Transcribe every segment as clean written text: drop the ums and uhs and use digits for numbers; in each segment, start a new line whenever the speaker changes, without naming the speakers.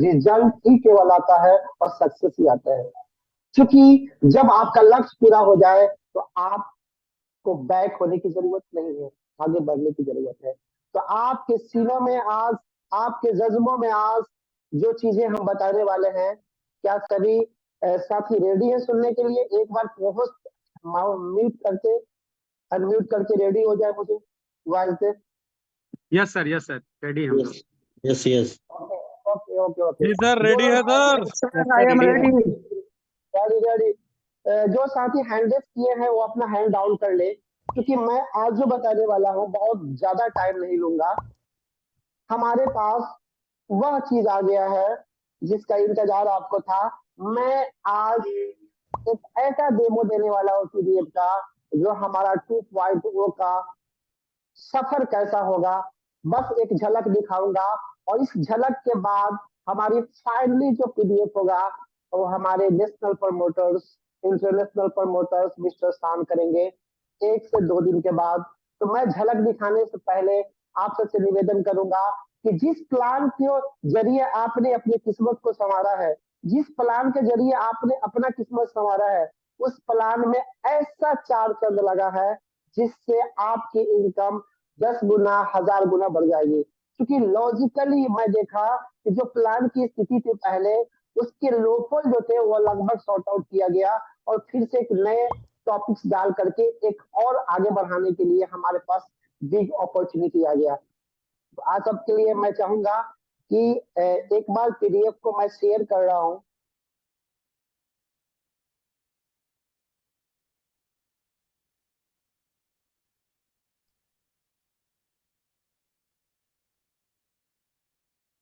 Result ही केवल आता है और सक्सेस ही आता है। क्योंकि जब आपका लक्ष्य पूरा हो जाए तो आपको बैक होने की जरूरत नहीं है, आगे बढ़ने की जरूरत है। तो आपके सीनों में आज, आपके जज्बों में आज जो चीजें हम बताने वाले हैं, क्या सभी साथी रेडी है सुनने के लिए? एक बार होस्ट म्यूट करके, अनम्यूट करके रेडी हो जाए मुझे आवाज से।
यस सर रेडी हम लोग।
Yes yes yes.
Okay okay okay okay.
जी सर,
जो
रेडी है
लोग
सर।
आई एम
रेडी है।
Ready, ready ready. जो साथी हैंड रेस किए हैं वो अपना हैंड डाउन कर ले, क्योंकि मैं आज जो बताने वाला हूँ बहुत ज्यादा टाइम नहीं लूंगा। हमारे पास वह चीज आ गया है जिसका इंतजार आपको था। मैं आज एक ऐसा डेमो देने वाला हूँ पीडीएफ का, जो हमारा 2.0 का सफर कैसा होगा, बस एक झलक दिखाऊंगा। और इस झलक के बाद हमारी फाइनली जो पीडीएफ होगा वो हमारे national promoters, international promoters mister शान करेंगे 1 से 2 दिन के बाद। तो मैं झलक दिखाने से पहले आप सबसे निवेदन करूंगा कि जिस प्लान के जरिए आपने अपनी किस्मत को संवारा है, जिस प्लान के जरिए आपने अपना किस्मत संवारा है, उस प्लान में ऐसा चार चंद लगा है जिससे आपकी इनकम 10 गुना 1000 गुना बढ़ जाएगी। क्योंकि लॉजिकली मैं देखा कि जो प्लान की स्थिति थी पहले, उसके लोफल जो थे वो लगभग सॉर्ट आउट किया गया, और फिर से एक नए टॉपिक्स डाल करके एक और आगे बढ़ाने के लिए हमारे पास बिग अपॉर्चुनिटी आ गया। तो आज सबके लिए मैं चाहूंगा कि एक बार पीडीएफ को मैं शेयर कर रहा हूँ।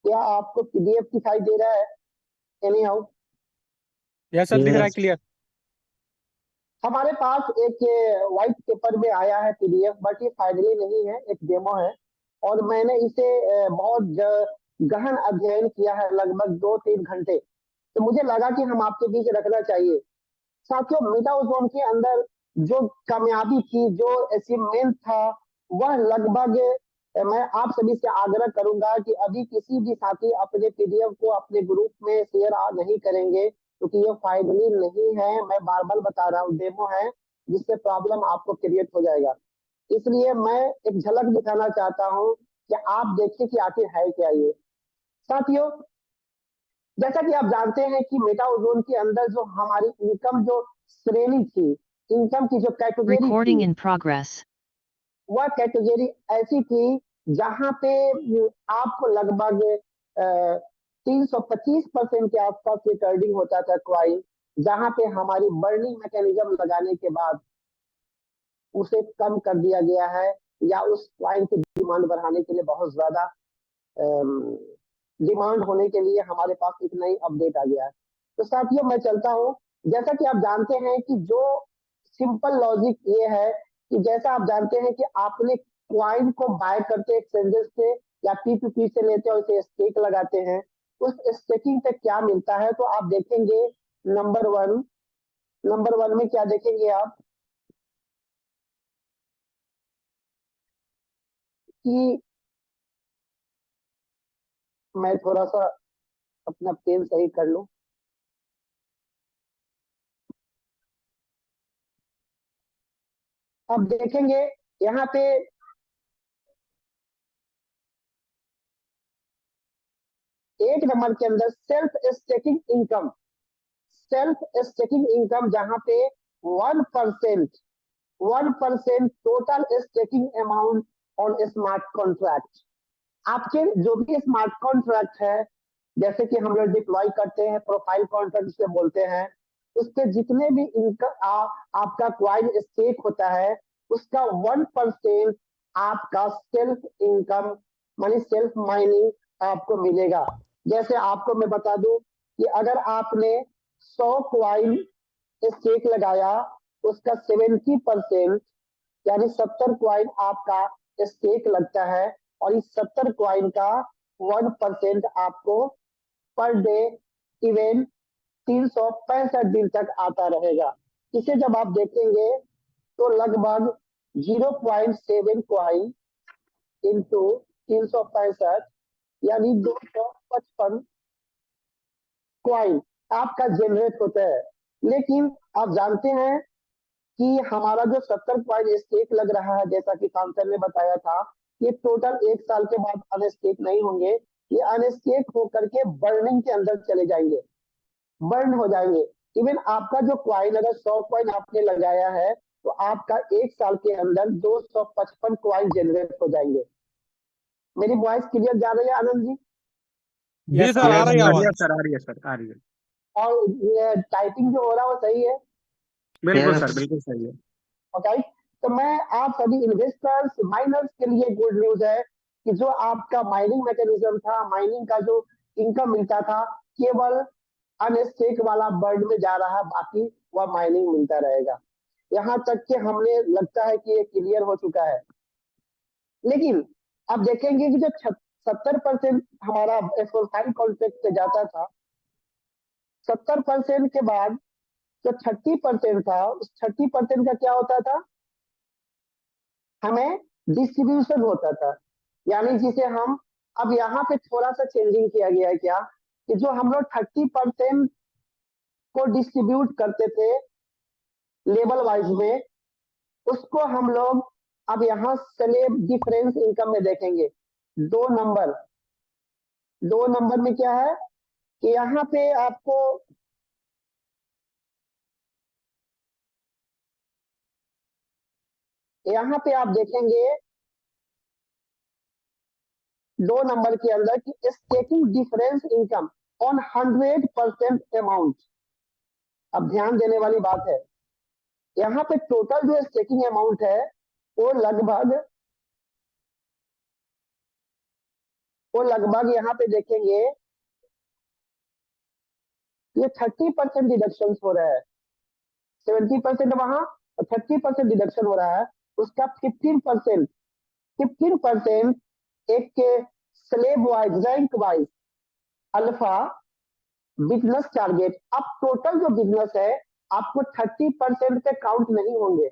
क्या आपको पीडीएफ दिखाई दे रहा है? एनी हाउ,
यस सर, दिख रहा है क्लियर।
हमारे पास एक व्हाइट पेपर में आया है पीडीएफ, बट ये फाइनली नहीं है, एक डेमो है। और मैंने इसे बहुत गहन अध्ययन किया है, लगभग 2-3 घंटे। तो मुझे लगा कि हम आपके बीच रखना चाहिए। साथियों, मिडाउ जोन के अंदर जो कामयाबी थी, जो अचीवमेंट था, वह लगभग मैं आप सभी से आग्रह करूंगा कि अभी किसी भी साथी अपने पीडीएफ को अपने ग्रुप में शेयर नहीं करेंगे, क्योंकि ये फाइनली नहीं है। मैं बार बार बता रहा हूँ, डेमो है, जिससे प्रॉब्लम आपको क्रिएट हो जाएगा। इसलिए मैं एक झलक दिखाना चाहता हूँ कि आप देखिए कि आखिर है क्या ये। साथियों, जैसा कि आप जानते हैं कि मेटा ओजोन के अंदर जो हमारी इनकम जो श्रेणी थी, इनकम की जो कैटेगरी
Recording
थी,
in progress.
वह कैटेगरी ऐसी थी जहां पे आपको लगभग 325% के आसपास रिकॉर्डिंग होता था क्वाइन, जहां पे हमारी बर्निंग मैकेनिज्म लगाने के बाद उसे कम कर दिया गया है, या उस क्वाइन की डिमांड बढ़ाने के लिए बहुत ज्यादा डिमांड होने के लिए हमारे पास एक नई अपडेट आ गया है। तो साथियों, मैं चलता हूँ। जैसा कि आप जानते हैं कि जो सिंपल लॉजिक ये है कि जैसा आप जानते हैं कि आपने क्वाइन को बाय करते एक्सचेंजेस से या पीपीपी से लेते और इसे स्टेक लगाते हैं, उस स्टेकिंग से क्या मिलता है? तो आप देखेंगे नंबर वन में क्या देखेंगे आप कि मैं थोड़ा सा अपना पेन सही कर लूं। अब देखेंगे यहाँ पे 1 नंबर के अंदर सेल्फ स्टेकिंग इनकम, जहां पे 1% 1% total staking amount on smart contract. आपके जो भी स्मार्ट कॉन्ट्रैक्ट है, जैसे कि हम लोग डिप्लॉय करते हैं, प्रोफाइल कॉन्ट्रैक्ट से बोलते हैं, उस पे जितने भी इनकम आपका क्वाइन स्टेक होता है, उसका 1% आपका सेल्फ इनकम मानी सेल्फ माइनिंग आपको मिलेगा। जैसे आपको मैं बता दूं कि अगर आपने 100 क्वाइन स्टेक लगाया, उसका 70% यानी 70 क्वाइन आपका स्टेक लगता है, और इस 70 क्वाइन का 1% आपको पर डे इवेंट 365 दिन तक आता रहेगा। इसे जब आप देखेंगे तो लगभग 0.7 क्वाइन इंटू 365 यानी 255 क्वाइन आपका जनरेट होता है। लेकिन आप जानते हैं कि हमारा जो 70 क्वाइन स्टेक लग रहा है, जैसा कि कांसर ने बताया था, ये टोटल 1 साल के बाद अनस्टेक नहीं होंगे, ये अनस्टेक होकर के बर्निंग के अंदर चले जाएंगे, बर्न हो जाएंगे। इवन आपका जो क्वाइन, अगर 100 क्वाइन आपने लगाया है तो आपका 1 साल के अंदर 255 क्वाइन जनरेट हो जाएंगे। मेरी वॉइस क्लियर जा रही है आनंद जी?
जी सर, आ रही है
आ
आवाज।
रही है सर, आ रही है सर, आ रही है।
और टाइपिंग जो हो रहा है वो सही है?
बिल्कुल
Yes.
सर, बिल्कुल सही है।
ओके, तो मैं आप सभी इन्वेस्टर्स, माइनर्स के लिए गुड न्यूज है कि जो आपका माइनिंग मैकेनिज्म था, माइनिंग का जो इनकम मिलता था, केवल अनस्टेक वाला बर्ड में जा रहा है, बाकी वह माइनिंग मिलता रहेगा। यहाँ तक कि हमने लगता है कि ये क्लियर हो चुका है। लेकिन अब देखेंगे कि जो 70% हमारा S1 कॉन्ट्रैक्ट से जाता था, 70% के बाद जो 30% था, उस 30% का क्या होता था? हमें डिस्ट्रीब्यूशन होता था। यानी जिसे हम अब यहाँ पे थोड़ा सा चेंजिंग किया गया है, क्या कि जो हम लोग 30% को डिस्ट्रीब्यूट करते थे लेवल वाइज में, उसको हम लोग अब यहाँ स्लैब डिफरेंस इनकम में देखेंगे। 2 नंबर में क्या है कि यहाँ पे आपको आप देखेंगे 2 नंबर के अंदर कि staking difference income on 100% amount. अब ध्यान देने वाली बात है, यहाँ पे टोटल जो स्टेकिंग अमाउंट है वो लगभग यहाँ पे देखेंगे ये 30% डिडक्शन हो रहा है। 70% वहां और 30% डिडक्शन हो रहा है। उसका 15% एक के slab wise, rank wise, alpha, business target. अब टोटल जो बिजनेस है आपको 30% पे काउंट नहीं होंगे।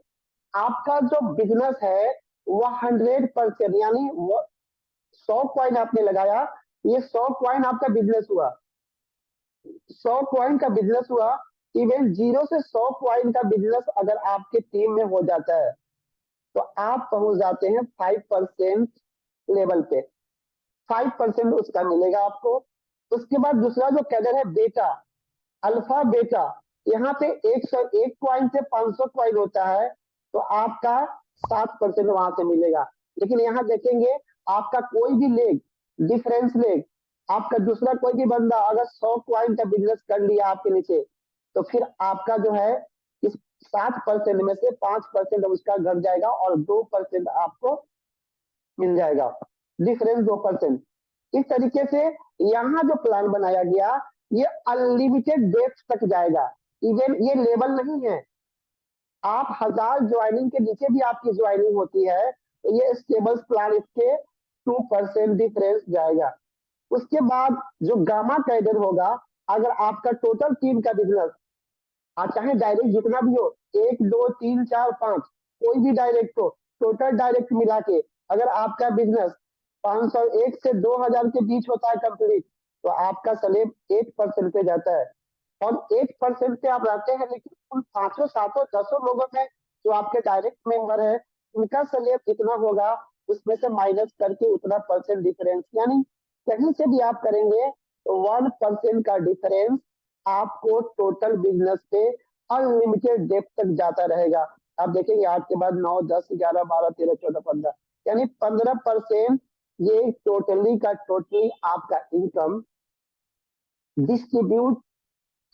आपका जो बिजनेस है वह 100%, यानी 100 क्वाइन आपने लगाया, ये 100 क्वाइन आपका बिजनेस हुआ, 100 क्वाइन का बिजनेस हुआ। इवन 0 से 100 क्वाइन का बिजनेस अगर आपके टीम में हो जाता है तो आप पहुंच जाते हैं 5% लेवल पे, 5% उसका मिलेगा आपको। उसके बाद दूसरा जो कैडर है बेटा, अल्फा बेटा, यहाँ पे 101 क्वाइन से 500 क्वाइन होता है तो आपका 7% वहां से मिलेगा। लेकिन यहाँ देखेंगे आपका कोई भी लेग, डिफरेंस लेग, आपका दूसरा कोई भी बंदा अगर 100 क्वाइन का बिजनेस कर लिया आपके नीचे, तो फिर आपका जो है इस 7% में से 5% उसका घट जाएगा और 2% आपको मिल जाएगा, डिफरेंस 2%। इस तरीके से यहाँ जो प्लान बनाया गया ये अनलिमिटेड डेप्थ तक जाएगा। इवन ये लेवल नहीं है, आप 1000 ज्वाइनिंग के नीचे भी आपकी ज्वाइनिंग होती है तो ये स्टेबल प्लान इसके 2% डिफरेंस जाएगा। उसके बाद जो गामा कैडर होगा, अगर आपका टोटल टीम का बिजनेस, आप चाहे डायरेक्ट जितना भी हो, 1 2 3 4 5 कोई भी डायरेक्ट हो, टोटल डायरेक्ट मिला के अगर आपका बिजनेस 501 से 2000 के बीच होता है कंप्लीट, तो आपका स्लेब 8% पे जाता है। और 8% पे आप रहते हैं, लेकिन उन 500 700 10 लोगों में जो आपके डायरेक्ट मेंबर है उनका स्लेब इतना होगा, उसमें से माइनस करके उतना परसेंट डिफरेंस, यानी कहीं से भी आप करेंगे तो 1% का डिफरेंस आपको टोटल बिजनेस पे अनलिमिटेड डेप्थ तक जाता रहेगा। आप देखेंगे आज के बाद 9 10 11 12 13 14 15, यानी 15% ये टोटली का टोटली आपका इनकम डिस्ट्रीब्यूट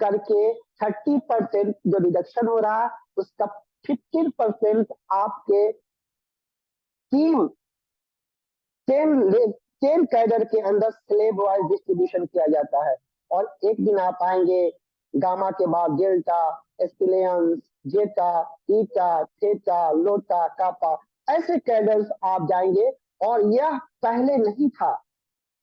करके 30% जो रिडक्शन हो रहा है उसका 15% आपके टीम 10 कैडर के अंदर स्लेब वाइज डिस्ट्रीब्यूशन किया जाता है। और एक दिन आप आएंगे गामा के बाद डेल्टा, एस्टिलियंस, जेटा, ईटा, थेटा, लोटा, कापा, ऐसे कैडर्स आप जाएंगे। और यह पहले नहीं था,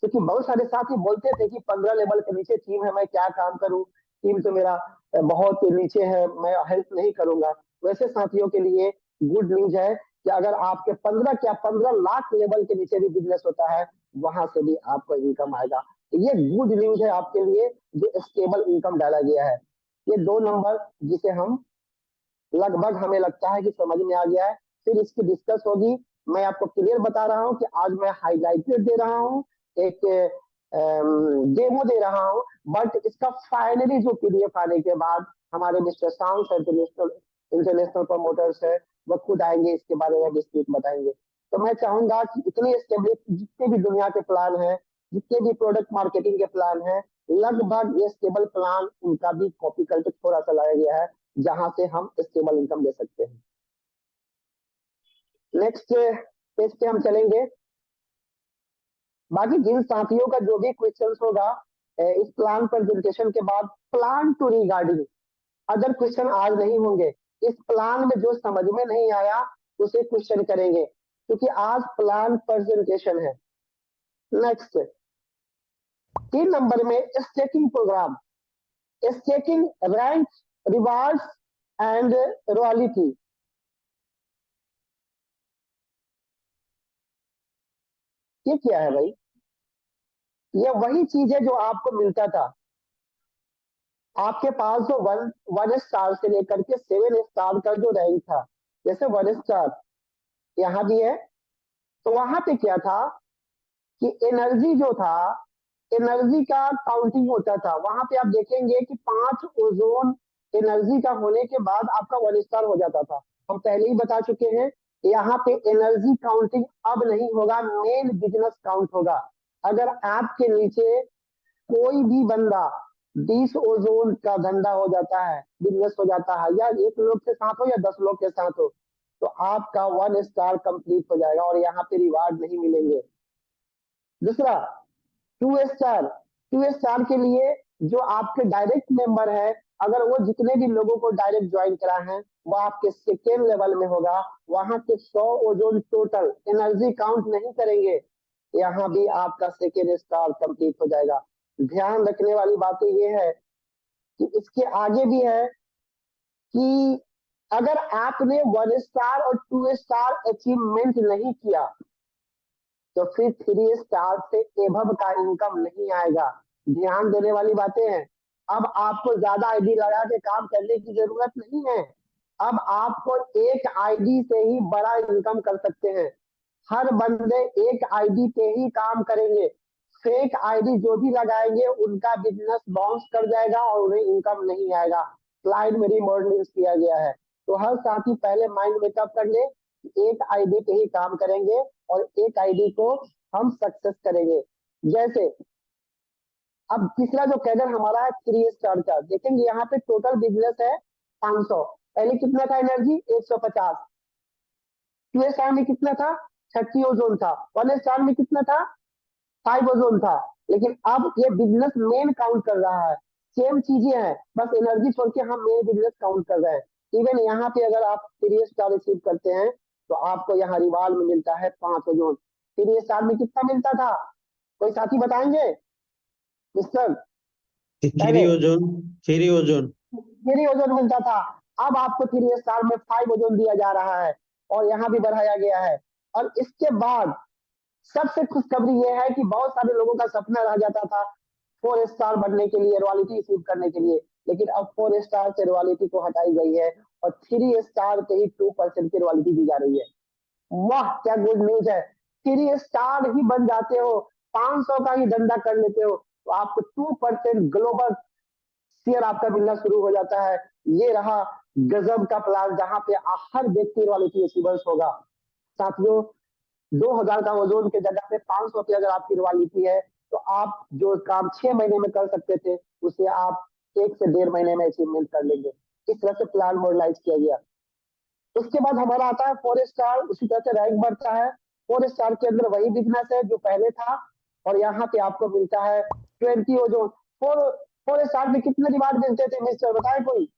क्योंकि बहुत सारे साथी बोलते थे कि 15 लेवल के नीचे टीम है, मैं क्या काम करूं, टीम तो मेरा बहुत नीचे है, मैं हेल्प नहीं करूंगा। वैसे साथियों के लिए गुड न्यूज है कि अगर आपके 15 क्या 15 लाख लेवल के नीचे भी बिजनेस होता है, वहां से भी आपको इनकम आएगा। ये गुड न्यूज है आपके लिए जो स्टेबल इनकम डाला गया है। ये 2 नंबर जिसे हम लगभग हमें लगता है कि समझ में आ गया है। फिर इसकी डिस्कस होगी। मैं आपको क्लियर बता रहा हूं कि आज मैं हाईलाइटेड दे रहा हूं, एक डेमो दे रहा हूं, बट इसका फाइनली जो पीडीएफ आने के बाद हमारे मिस्टर सांस इंटरनेशनल प्रमोटर्स है, वो खुद आएंगे, इसके बारे में विस्तृत बताएंगे। तो मैं चाहूंगा कि इतने स्टेब्लिश जितने भी दुनिया के प्लान है, जितने भी प्रोडक्ट मार्केटिंग के प्लान है, लगभग ये स्टेबल प्लान उनका भी कॉपी करके थोड़ा सा लाया गया है, जहां से हम स्टेबल इनकम दे सकते हैं। नेक्स्ट पेज पे हम चलेंगे। बाकी जिन साथियों का जो भी क्वेश्चंस होगा इस प्लान प्रेजेंटेशन के बाद, plan two regarding other question आज नहीं होंगे। इस प्लान में जो समझ में नहीं आया उसे क्वेश्चन करेंगे, क्योंकि आज प्लान प्रेजेंटेशन है। नेक्स्ट 3 नंबर में staking program, staking rank, rewards and royalty. ये क्या है भाई? ये वही चीज है जो आपको मिलता था। आपके पास जो वन स्टार से लेकर के 7 स्टार का जो रैंक था, जैसे 1 स्टार यहाँ भी है, तो वहां पे क्या था कि एनर्जी जो था, एनर्जी का काउंटिंग होता था। वहां पे आप देखेंगे कि 5 ओजोन एनर्जी का होने के बाद आपका 1 स्टार हो जाता था। हम पहले ही बता चुके हैं, यहाँ पे एनर्जी काउंटिंग अब नहीं होगा, मेन बिजनेस काउंट होगा। अगर आपके नीचे कोई भी बंदा 20 ओजोन का धंधा हो जाता है, बिजनेस हो जाता है, या 1 लोग के साथ हो या 10 लोग के साथ हो, तो आपका 1 स्टार कंप्लीट हो जाएगा और यहाँ पे रिवार्ड नहीं मिलेंगे। दूसरा 2 स्टार, 2 स्टार के लिए जो आपके डायरेक्ट मेंबर है, अगर वो जितने भी लोगों को डायरेक्ट ज्वाइन करा है, वो आपके सेकेंड लेवल में होगा। वहां के 100 ओजोन टोटल एनर्जी काउंट नहीं करेंगे, यहाँ भी आपका सेकेंड स्टार कंप्लीट हो जाएगा। ध्यान रखने वाली बातें ये है कि इसके आगे भी है कि अगर आपने 1 स्टार और 2 स्टार अचीवमेंट नहीं किया, तो फिर 3 स्टार से एभव का इनकम नहीं आएगा। ध्यान देने वाली बातें हैं। अब आपको ज्यादा आईडी लगा के काम करने की जरूरत नहीं है। अब आपको एक आईडी से ही बड़ा इनकम कर सकते हैं। हर बंदे एक आईडी पे ही काम करेंगे। फेक आईडी जो भी लगाएंगे उनका बिजनेस बाउंस कर जाएगा और उन्हें इनकम नहीं आएगा। स्लाइड में रिमॉडलिंग किया गया है। तो हर साथी पहले माइंड मेकअप कर ले, एक आईडी पे ही काम करेंगे और एक आईडी को हम सक्सेस करेंगे। जैसे अब तीसरा जो कैडर हमारा है 3 स्टार का, देखेंगे यहाँ पे टोटल बिजनेस है 500। पहले कितना था एनर्जी? 150। 2 स्टार में कितना था? 30 ओजोन था। 1 स्टार में कितना था? 5 ओजोन था। लेकिन अब ये बिजनेस मेन काउंट कर रहा है। सेम चीजें हैं, बस एनर्जी छोड़ के हम मेन बिजनेस काउंट कर रहे हैं। इवन यहाँ पे अगर आप 3 स्टार रिसीव करते हैं तो आपको यहाँ रिवार्ड में मिलता है 5 ओजोन। 3 स्टार में कितना मिलता था? कोई साथी बताएंगे मिस्टर?
3 ओजोन, 3 ओजोन,
3 ओजोन मिलता था। अब आपको 3 स्टार में 5 ओजोन दिया जा रहा है और यहाँ भी बढ़ाया गया है। और इसके बाद सबसे खुशखबरी यह है कि बहुत सारे लोगों का सपना रह जाता था 4 स्टार बनने के लिए, रॉयल्टी रिसीव करने के लिए, लेकिन अब 4 स्टार से रॉयल्टी को हटाई गई है और 3 स्टार पे ही 2% की रॉयल्टी दी जा रही है। वाह क्या गुड न्यूज है। 3 स्टार ही बन जाते हो, 500 का ही धंधा कर लेते हो, तो आपको 2% ग्लोबल शेयर आपका मिलना शुरू हो जाता है। ये रहा गजब का प्लान, जहां पे हर व्यक्ति रॉयल्टी अचीवर्स होगा। साथियों 2000 का ओजोन के जगह पे 500 की अगर आपकी रॉयल्टी है, तो आप जो काम 6 महीने में कर सकते थे उसे आप 1 से 1.5 महीने में अचीवमेंट कर लेंगे। इस तरह से प्लान मॉडलाइज किया गया। उसके बाद हमारा आता है 4 स्टार। उसी तरह से रैंक बढ़ता है। 4 स्टार के अंदर वही बिजनेस है जो पहले था और यहाँ पे आपको मिलता है 20 ओजोन। 4 स्टार में कितने रिवार्ड मिलते थे मिस्टर, बताए कोई?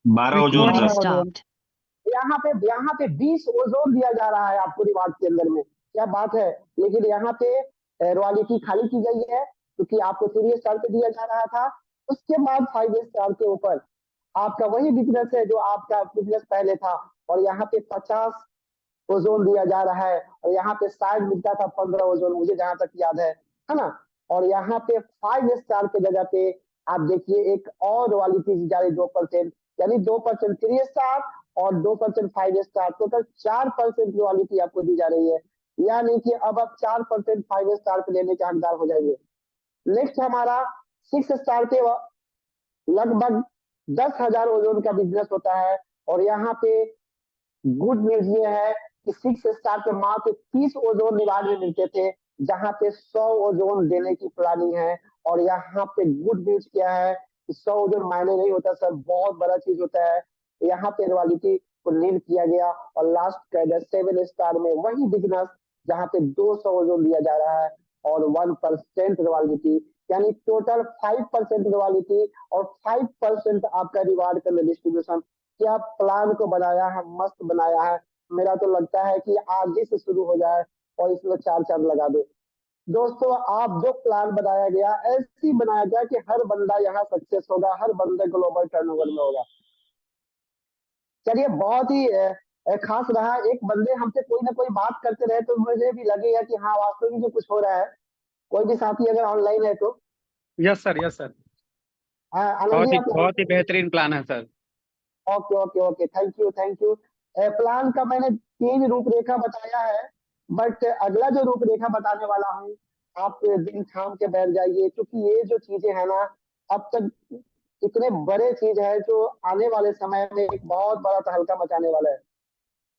12 ओजोन
Recording
था।
stopped.
यहाँ पे 20 ओजोन दिया जा रहा है आपको रिवार्ड के अंदर में। क्या बात है। लेकिन यहाँ पे रॉयल्टी खाली की गई है क्योंकि आपको 3 स्टार पे दिया जा रहा था। उसके बाद 5 स्टार के ऊपर आपका वही बिजनेस है जो आपका बिजनेस पहले था और यहाँ पे 50 ओजोन दिया जा रहा है और यहाँ पे शायद मिलता था 15 ओजोन, मुझे जहां तक याद है ना। और यहाँ पे 5 स्टार के जगह पे आप देखिए एक और रॉयल्टी दी जा रही 2%, यानी 2% 3 स्टार और 2% 5 स्टार, टोटल 4% रॉयल्टी आपको दी जा रही है। यानी कि अब आप 4% 5 स्टार पे लेने के हकदार हो जाएंगे। नेक्स्ट हमारा 6 स्टार पे लगभग 10,000 ओजोन का बिजनेस होता है, और यहाँ पे गुड न्यूज ये है कि 6 स्टार पे मात्र 30 ओजोन रिवार्ड में मिलते थे, जहां पे 100 ओजोन देने की प्लानिंग है। और यहाँ पे गुड न्यूज क्या है कि 100 ओजोन मायने नहीं होता सर, बहुत बड़ा चीज होता है। यहाँ पे रॉयल्टी को नील किया गया, और लास्ट कैडर 7 स्टार में वही बिजनेस जहाँ पे 200 ओजोन दिया जा रहा है और 1% रॉयल्टी, यानी टोटल 5% रॉयल्टी और 5% आपका रिवार्ड का डिस्ट्रीब्यूशन। क्या प्लान को बनाया है, मस्त बनाया है। मेरा तो लगता है कि आज ही से शुरू हो जाए और इसमें 4 चांद लगा दे। दोस्तों, आप जो प्लान बनाया गया ऐसे ही बनाया गया कि हर बंदा यहाँ सक्सेस होगा, हर बंदा ग्लोबल टर्नओवर में होगा। चलिए, बहुत ही खास रहा। एक बंदे हमसे कोई ना कोई बात करते रहे तो मुझे भी लगेगा कि हाँ वास्तव में जो कुछ हो रहा है। कोई भी साथी अगर ऑनलाइन है तो
yes sir, yes sir.
Anand ji, आप
बहुत ही बेहतरीन प्लान है sir.
Okay okay okay, thank you thank you. Plan का मैंने 3 रूपरेखा बताया है, बट अगला जो रूपरेखा बताने वाला हूँ आप दिन थाम के बैठ जाइए, क्योंकि ये जो चीजें है ना, अब तक इतने बड़े चीज है जो आने वाले समय में एक बहुत बड़ा तहलका मचाने वाला है।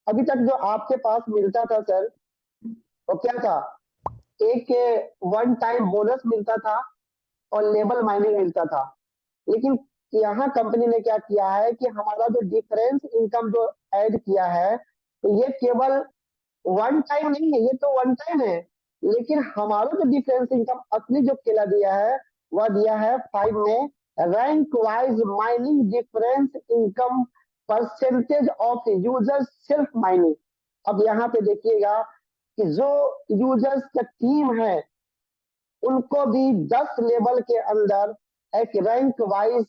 अभी तक जो आपके पास मिलता था सर, वो क्या था? एक वन टाइम बोनस मिलता था और लेबल माइनिंग मिलता था। लेकिन यहाँ कंपनी ने क्या किया है कि हमारा जो डिफरेंस इनकम जो ऐड किया है, तो ये केवल वन टाइम नहीं है, ये तो वन टाइम है, लेकिन हमारा जो डिफरेंस इनकम असली जो केला दिया है वह दिया है 5 में rank wise mining difference income percentage of user self mining. अब यहाँ पे देखिएगा कि जो यूजर्स का टीम है उनको भी 10 लेवल के अंदर एक rank wise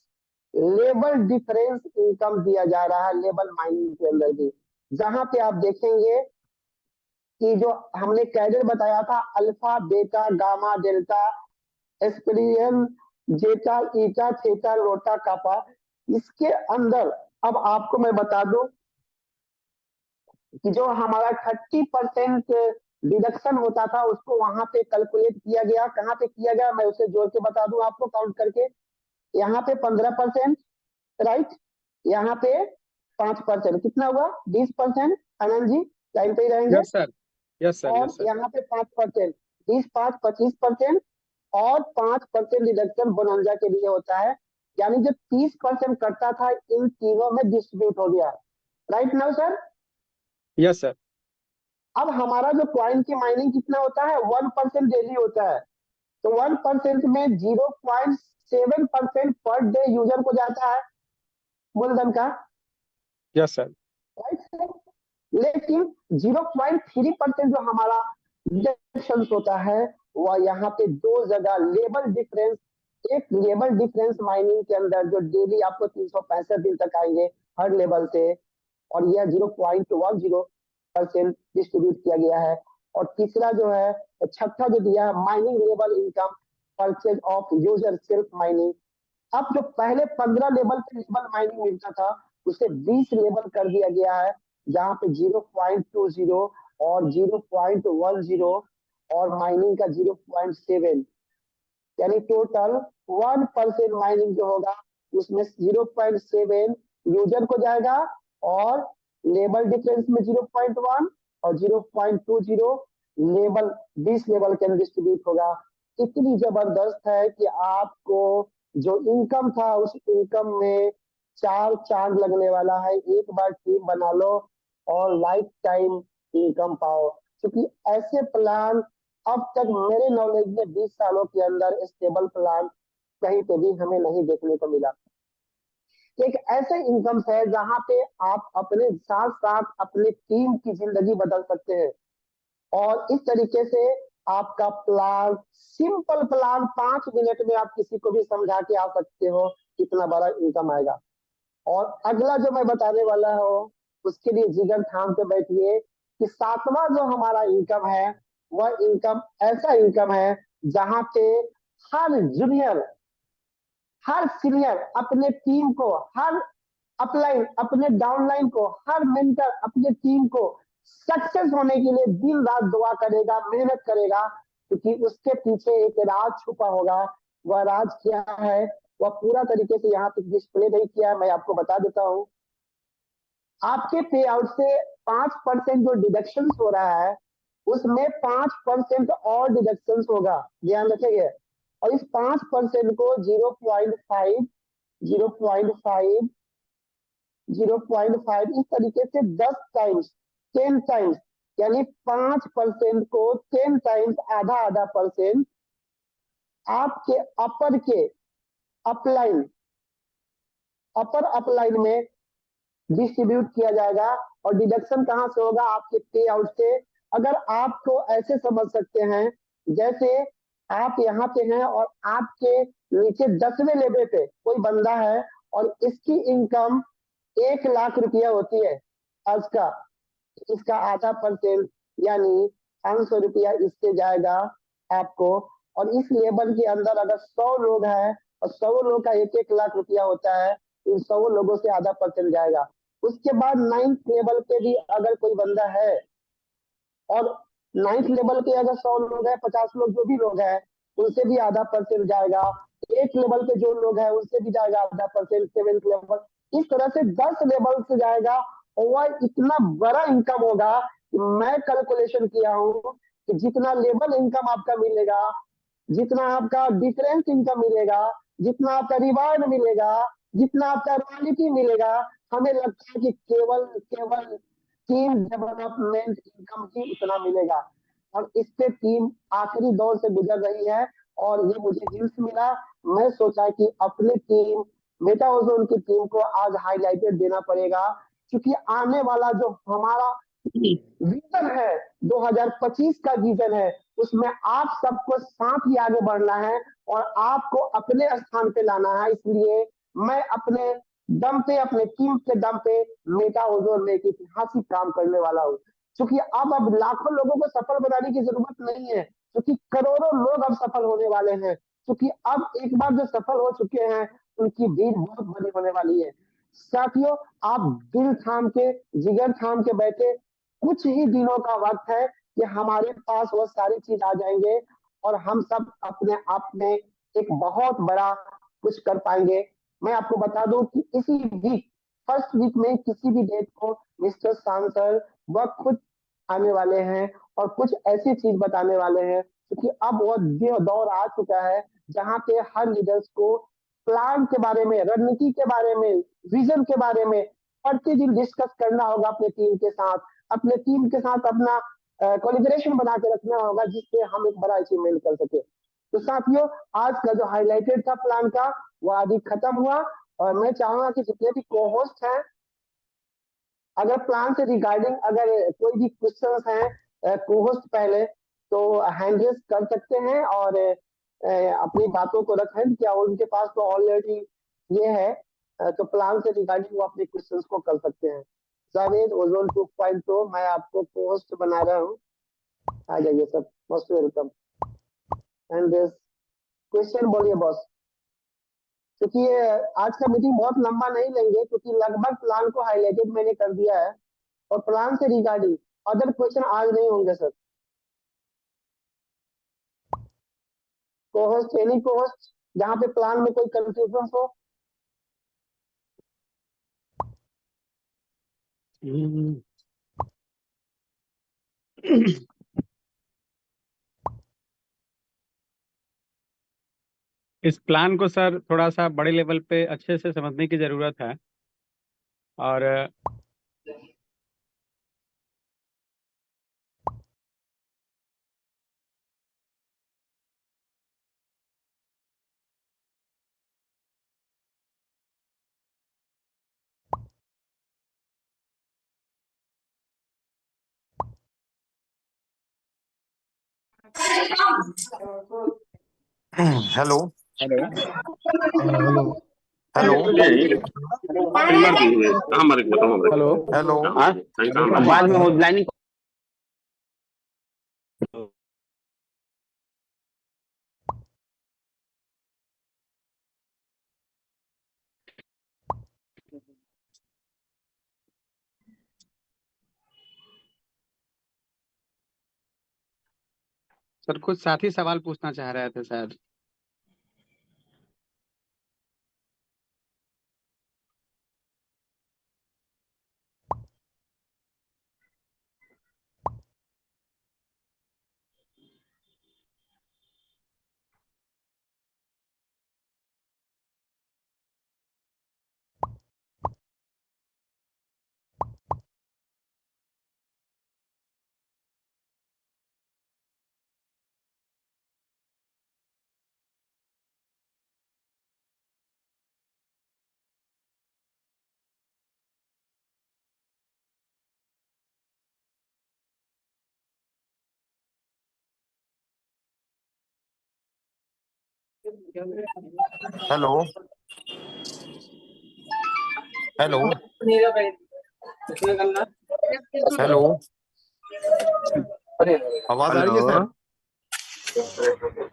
level difference income दिया जा रहा है, लेवल माइनिंग के अंदर भी। जहां पे आप देखेंगे कि जो हमने कैडर बताया था, अल्फा बीटा गामा डेल्टा एस्पिरियन जेटा ईटा थीटा लोटा कापा, इसके अंदर अब आपको मैं बता दूं कि जो हमारा 30% डिडक्शन होता था उसको वहां पे कैलकुलेट किया गया। कहाँ पे किया गया मैं उसे जोड़ के बता दूं आपको, काउंट करके। यहाँ पे 15%, राइट, यहाँ पे 5%, कितना हुआ? 20%। आनंद जी लाइन पे ही रहेंगे।
यस सर, यस सर,
और
यस सर।
यहाँ पे 5%, 20 5 25%, और 5% डिडक्शन बोनंजा के लिए होता है। यानी जो 30% कटता था इन तीनों में डिस्ट्रीब्यूट हो गया, right now sir.
Yes sir.
अब हमारा जो कॉइन की माइनिंग कितना होता है? 1% डेली होता है। तो 1% में 0.7% पर डे यूजर को जाता है मूलधन का,
यस सर।
Right sir. लेकिन 0.3% जो हमारा डिडक्शन होता है वह यहाँ पे 2 जगह लेवल डिफरेंस, एक लेवल डिफरेंस माइनिंग के अंदर जो डेली आपको 365 दिन तक आएंगे हर लेवल से, और यह 0.10% डिस्ट्रीब्यूट किया गया है। और तीसरा जो है, छठा जो दिया है, mining level income purchase of user self mining. अब जो पहले 15 लेवल पे लेवल माइनिंग मिलता था उसे 20 लेवल कर दिया गया है, जहां पे 0.20 और 0.10 और माइनिंग का 0.7, यानी टोटल 1% माइनिंग जो होगा उसमें 0.7 यूजर को जाएगा, और लेवल डिफरेंस में 0.1 और 0.20 लेवल 20 लेवल के अंदर डिस्ट्रीब्यूट होगा। इतनी जबरदस्त है कि आपको जो इनकम था उस इनकम में 4 चांद लगने वाला है। एक बार टीम बना लो और लाइफ टाइम इनकम पाओ, क्योंकि ऐसे प्लान अब तक मेरे नॉलेज में 20 सालों के अंदर स्टेबल प्लान कहीं पे भी हमें नहीं देखने को मिला। एक ऐसे इनकम है जहां पे आप अपने साथ साथ अपनी टीम की जिंदगी बदल सकते हैं, और इस तरीके से आपका प्लान, सिंपल प्लान 5 मिनट में आप किसी को भी समझा के आ सकते हो, कितना बड़ा इनकम आएगा। और अगला जो मैं बताने वाला हूँ उसके लिए जिगर थाम के बैठिए कि 7वां जो हमारा इनकम है वह इनकम ऐसा इनकम है जहां पे हर जूनियर, हर सीनियर अपने टीम को, हर अपलाइन अपने डाउनलाइन को, हर मेंटर अपने टीम को सक्सेस होने के लिए दिन रात दुआ करेगा, मेहनत करेगा, क्योंकि उसके पीछे एक राज छुपा होगा। वह राज क्या है, वह पूरा तरीके से यहाँ पे डिस्प्ले नहीं किया है, मैं आपको बता देता हूँ। आपके पे आउट से 5% जो डिडक्शन हो रहा है, उसमें 5% और डिडक्शन होगा, ध्यान रखेंगे। और इस 5% को 0.5 0.5 0.5 इस तरीके से 10 टाइम्स 10 टाइम्स, यानी 5% को 10 टाइम्स, आधा आधा परसेंट आपके अपर अपलाइन में डिस्ट्रीब्यूट किया जाएगा। और डिडक्शन कहां से होगा, आपके पे आउट से। अगर आपको ऐसे समझ सकते हैं, जैसे आप यहाँ पे हैं और आपके नीचे 10वें लेवल पे कोई बंदा है और इसकी इनकम 1 लाख रुपया होती है आज का, इसका आधा परसेंट यानी 500 रुपया इससे जाएगा आपको। और इस लेवल के अंदर अगर 100 लोग हैं और 100 लोग का 1-1 लाख रुपया होता है, इन 100 लोगों से आधा परसेंट जाएगा। उसके बाद 9th लेवल पे भी अगर कोई बंदा है और 9th लेवल के अगर 100 लोग हैं, 50 लोग जो भी लोग हैं, उनसे भी आधा परसेंट जाएगा। 8 लेवल पे जो लोग हैं उनसे भी जाएगा आधा परसेंट, 7th लेवल, इस तरह से 10 लेवल से जाएगा। और वह इतना बड़ा इनकम होगा कि मैं कैलकुलेशन किया हूँ कि जितना लेवल इनकम आपका मिलेगा, जितना आपका डिफरेंस इनकम मिलेगा, जितना आपका रिवार्ड मिलेगा, जितना आपका रॉयल्टी मिलेगा, हमें लगता है कि केवल टीम डेवलपमेंट इनकम ही उतना मिलेगा। और इससे टीम आखिरी दौर से गुजर रही है और ये मुझे हिंस मिला। मैं सोचा कि अपनी टीम मेटा ओजोन की टीम को आज हाईलाइटेड देना पड़ेगा, क्योंकि आने वाला जो हमारा विजन है, 2025 का विजन है, उसमें आप सबको साथ ही आगे बढ़ना है और आपको अपने स्थान पे लाना है। इसलिए मैं अपने दम पे, अपने टीम के दम पे मेटा ओजोन में एक ऐतिहासिक काम करने वाला हूँ। क्योंकि अब लाखों लोगों को सफल बनाने की जरूरत नहीं है, क्योंकि करोड़ों लोग अब सफल होने वाले हैं। क्योंकि अब एक बार जो सफल हो चुके हैं, उनकी भीड़ बहुत बड़ी होने वाली है। साथियों, आप दिल थाम के, जिगर थाम के बैठे, कुछ ही दिनों का वक्त है कि हमारे पास वो सारी चीज आ जाएंगे और हम सब अपने आप में एक बहुत बड़ा कुछ कर पाएंगे। मैं आपको बता दूं कि इसी वीक, फर्स्ट वीक में किसी भी डेट को मिस्टर सांसर वह खुद आने वाले हैं और कुछ ऐसी चीज बताने वाले हैं, क्योंकि अब वह दौर आ चुका है जहां पे हर लीडर्स को प्लान के बारे में, रणनीति के बारे में, विजन के बारे में प्रतिदिन डिस्कस करना होगा अपने टीम के साथ, अपने टीम के साथ अपना कोलिब्रेशन बना के रखना होगा, जिससे हम एक बड़ा अचीवमेंट कर सके। तो साथियों, आज का जो हाईलाइटेड था प्लान का, वो अभी खत्म हुआ। और मैं चाहूंगा कि जितने भी को होस्ट हैं, अगर प्लान से रिगार्डिंग अगर कोई भी क्वेश्चंस हैं को होस्ट पहले, तो हैंड रेस कर सकते हैं और अपनी बातों को रखें। क्या उनके पास तो ऑलरेडी ये है, तो प्लान से रिगार्डिंग वो अपने क्वेश्चंस को कर सकते हैं। जावेद ओजोन 2.0, मैं आपको को होस्ट बना रहा हूँ, आ जाइए सब, most welcome. Hand raise, question बोलिए बॉस। क्योंकि आज का मीटिंग बहुत लंबा नहीं लेंगे, क्योंकि लगभग प्लान को हाईलाइटेड मैंने कर दिया है और प्लान से रिगार्डिंग अदर क्वेश्चन आज नहीं होंगे सर। को-होस्ट, एनी को-होस्ट जहां पे प्लान में कोई कंफ्यूजन हो।
इस प्लान को सर थोड़ा सा बड़े लेवल पे अच्छे से समझने की जरूरत है। और
hello
hello
hello hello
hello
hello
बाद में लाइनिंग सर कुछ साथी सवाल पूछना चाह रहे थे शायद।
हेलो हेलो हेलो आवाज आ रही है सर?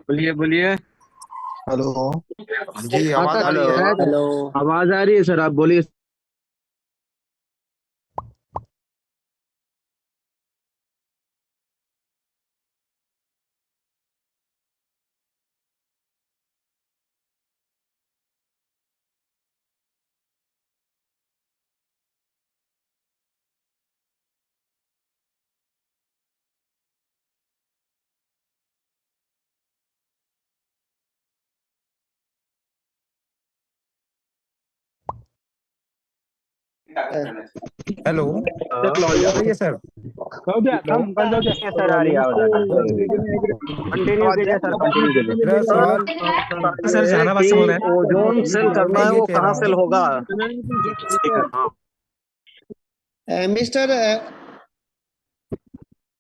बोलिए बोलिए।
हेलो जी,
हाँ
आवाज
सर,
आ रही है?
हेलो।
आवाज आ रही है सर, आप बोलिए।
हेलो आवाज आ रही है सर?
सर आ रही है आवाज आ रही है। कंटिन्यू कीजिए सर, कंटिन्यू कीजिए।
मेरा सवाल
सर जहानाबाद से बोल रहे हैं। ओजोन सेल करना है,
मैं ये
वो
कह
कहाँ
रहा
सेल
हूँ
होगा? हाँ।
Mister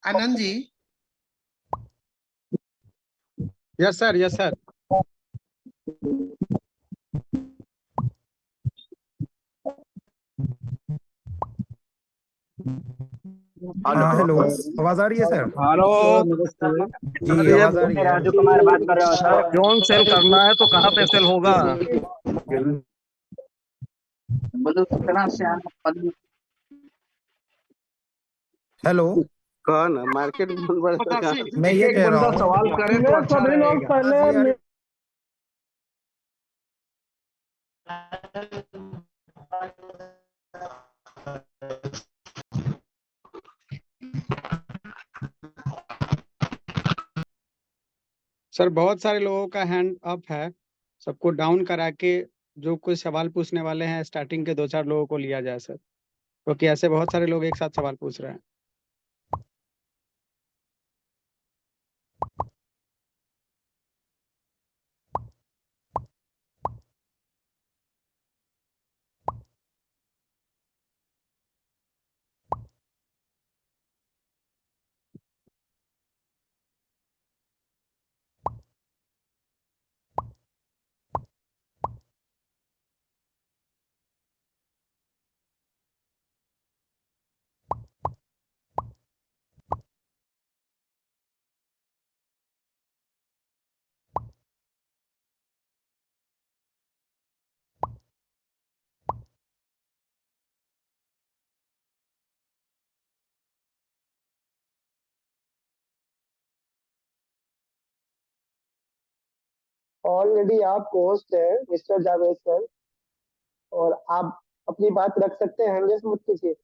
Anand ji,
yes sir, yes sir.
हाँ हेलो आवाज आ रही है सर?
हेलो
जी आवाज आ रही है?
राजू कुमार बात कर रहे हो सर। ओजोन सेल करना है तो कहाँ पे सेल होगा?
हेलो
कहा ना मार्केट में बड़ा
मैं ये कह रहा हूँ
सवाल करे तो अच्छा
सभी लोग
रहेगा।
आवाज ये आ रही-
सर बहुत सारे लोगों का हैंड अप है, सबको डाउन करा के जो कुछ सवाल पूछने वाले हैं स्टार्टिंग के 2-4 लोगों को लिया जाए सर, क्योंकि ऐसे बहुत सारे लोग एक साथ सवाल पूछ रहे हैं।
ऑलरेडी आप होस्ट है मिस्टर जावेद सर, और आप अपनी बात रख सकते हैं, हैंड रेस मत कीजिए।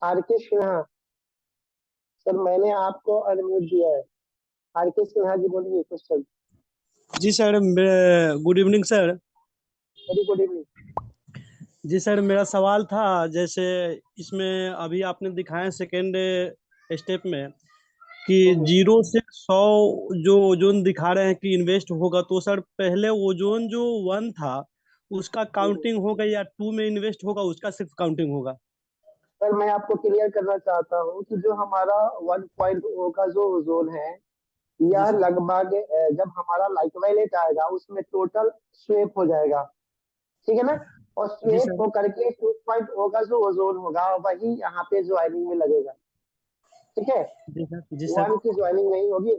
आर के सिन्हा सर, मैंने आपको अनम्यूट दिया है। आर के सिन्हा जी बोलिए क्वेश्चन।
जी sir, good evening sir.
Very good evening.
जी सर, मेरा सवाल था, जैसे इसमें अभी आपने दिखाया सेकेंड स्टेप में कि 0 से 100 जो ओजोन दिखा रहे हैं कि इन्वेस्ट होगा, तो सर पहले ओजोन जो 1 था उसका काउंटिंग होगा या 2 में इन्वेस्ट होगा, उसका सिर्फ काउंटिंग होगा?
सर मैं आपको क्लियर करना चाहता हूँ कि जो हमारा 1.0 का जो ओजोन है,
जी
यह
सर।
लगभग जब हमारा लाइट वायलेट आएगा उसमें टोटल स्वेप हो जाएगा, ठीक है ना। और
जी
स्वेप
सर।
हो करके 2.0 का जो ओजोन होगा वही यहाँ पे ज्वाइनिंग में लगेगा, ठीक है।
जी सर। जी सर।
1 की ज्वाइनिंग नहीं होगी,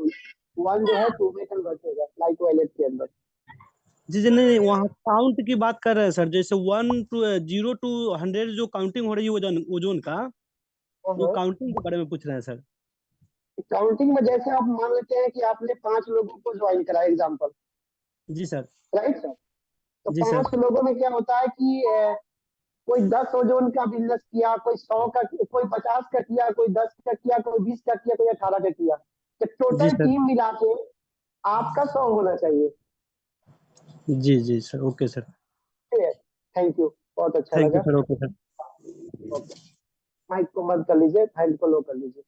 1 जो है 2 में कन्वर्ट होगा लाइट वायलेट के अंदर।
जी जी, नहीं नहीं, वहाँ काउंट की बात कर रहे हैं सर, जैसे 0 to 100 जो काउंटिंग हो रही है ओजोन ओजोन का, वो काउंटिंग के बारे में पूछ रहे हैं सर।
काउंटिंग में जैसे आप मान लेते हैं कि आपने 5 लोगों को ज्वाइन करा एग्जाम्पल,
जी सर।
Right sir. तो
जी सर।
5 लोगों में क्या होता है कि कोई 10 ओजोन का बिजनेस किया, कोई 100 का, कोई 50 का किया, कोई 10 का किया, कोई 20 का किया, कोई 18 का किया। तो
जी
टोटल
सर।
टीम मिला के आपका 100 होना चाहिए।
जी जी sir, okay sir.
Thank you, बहुत अच्छा
थैंक यू
लगा।
Sir, okay sir.
Okay, mike को बंद कर लीजिए, हैंड को लो कर लीजिए।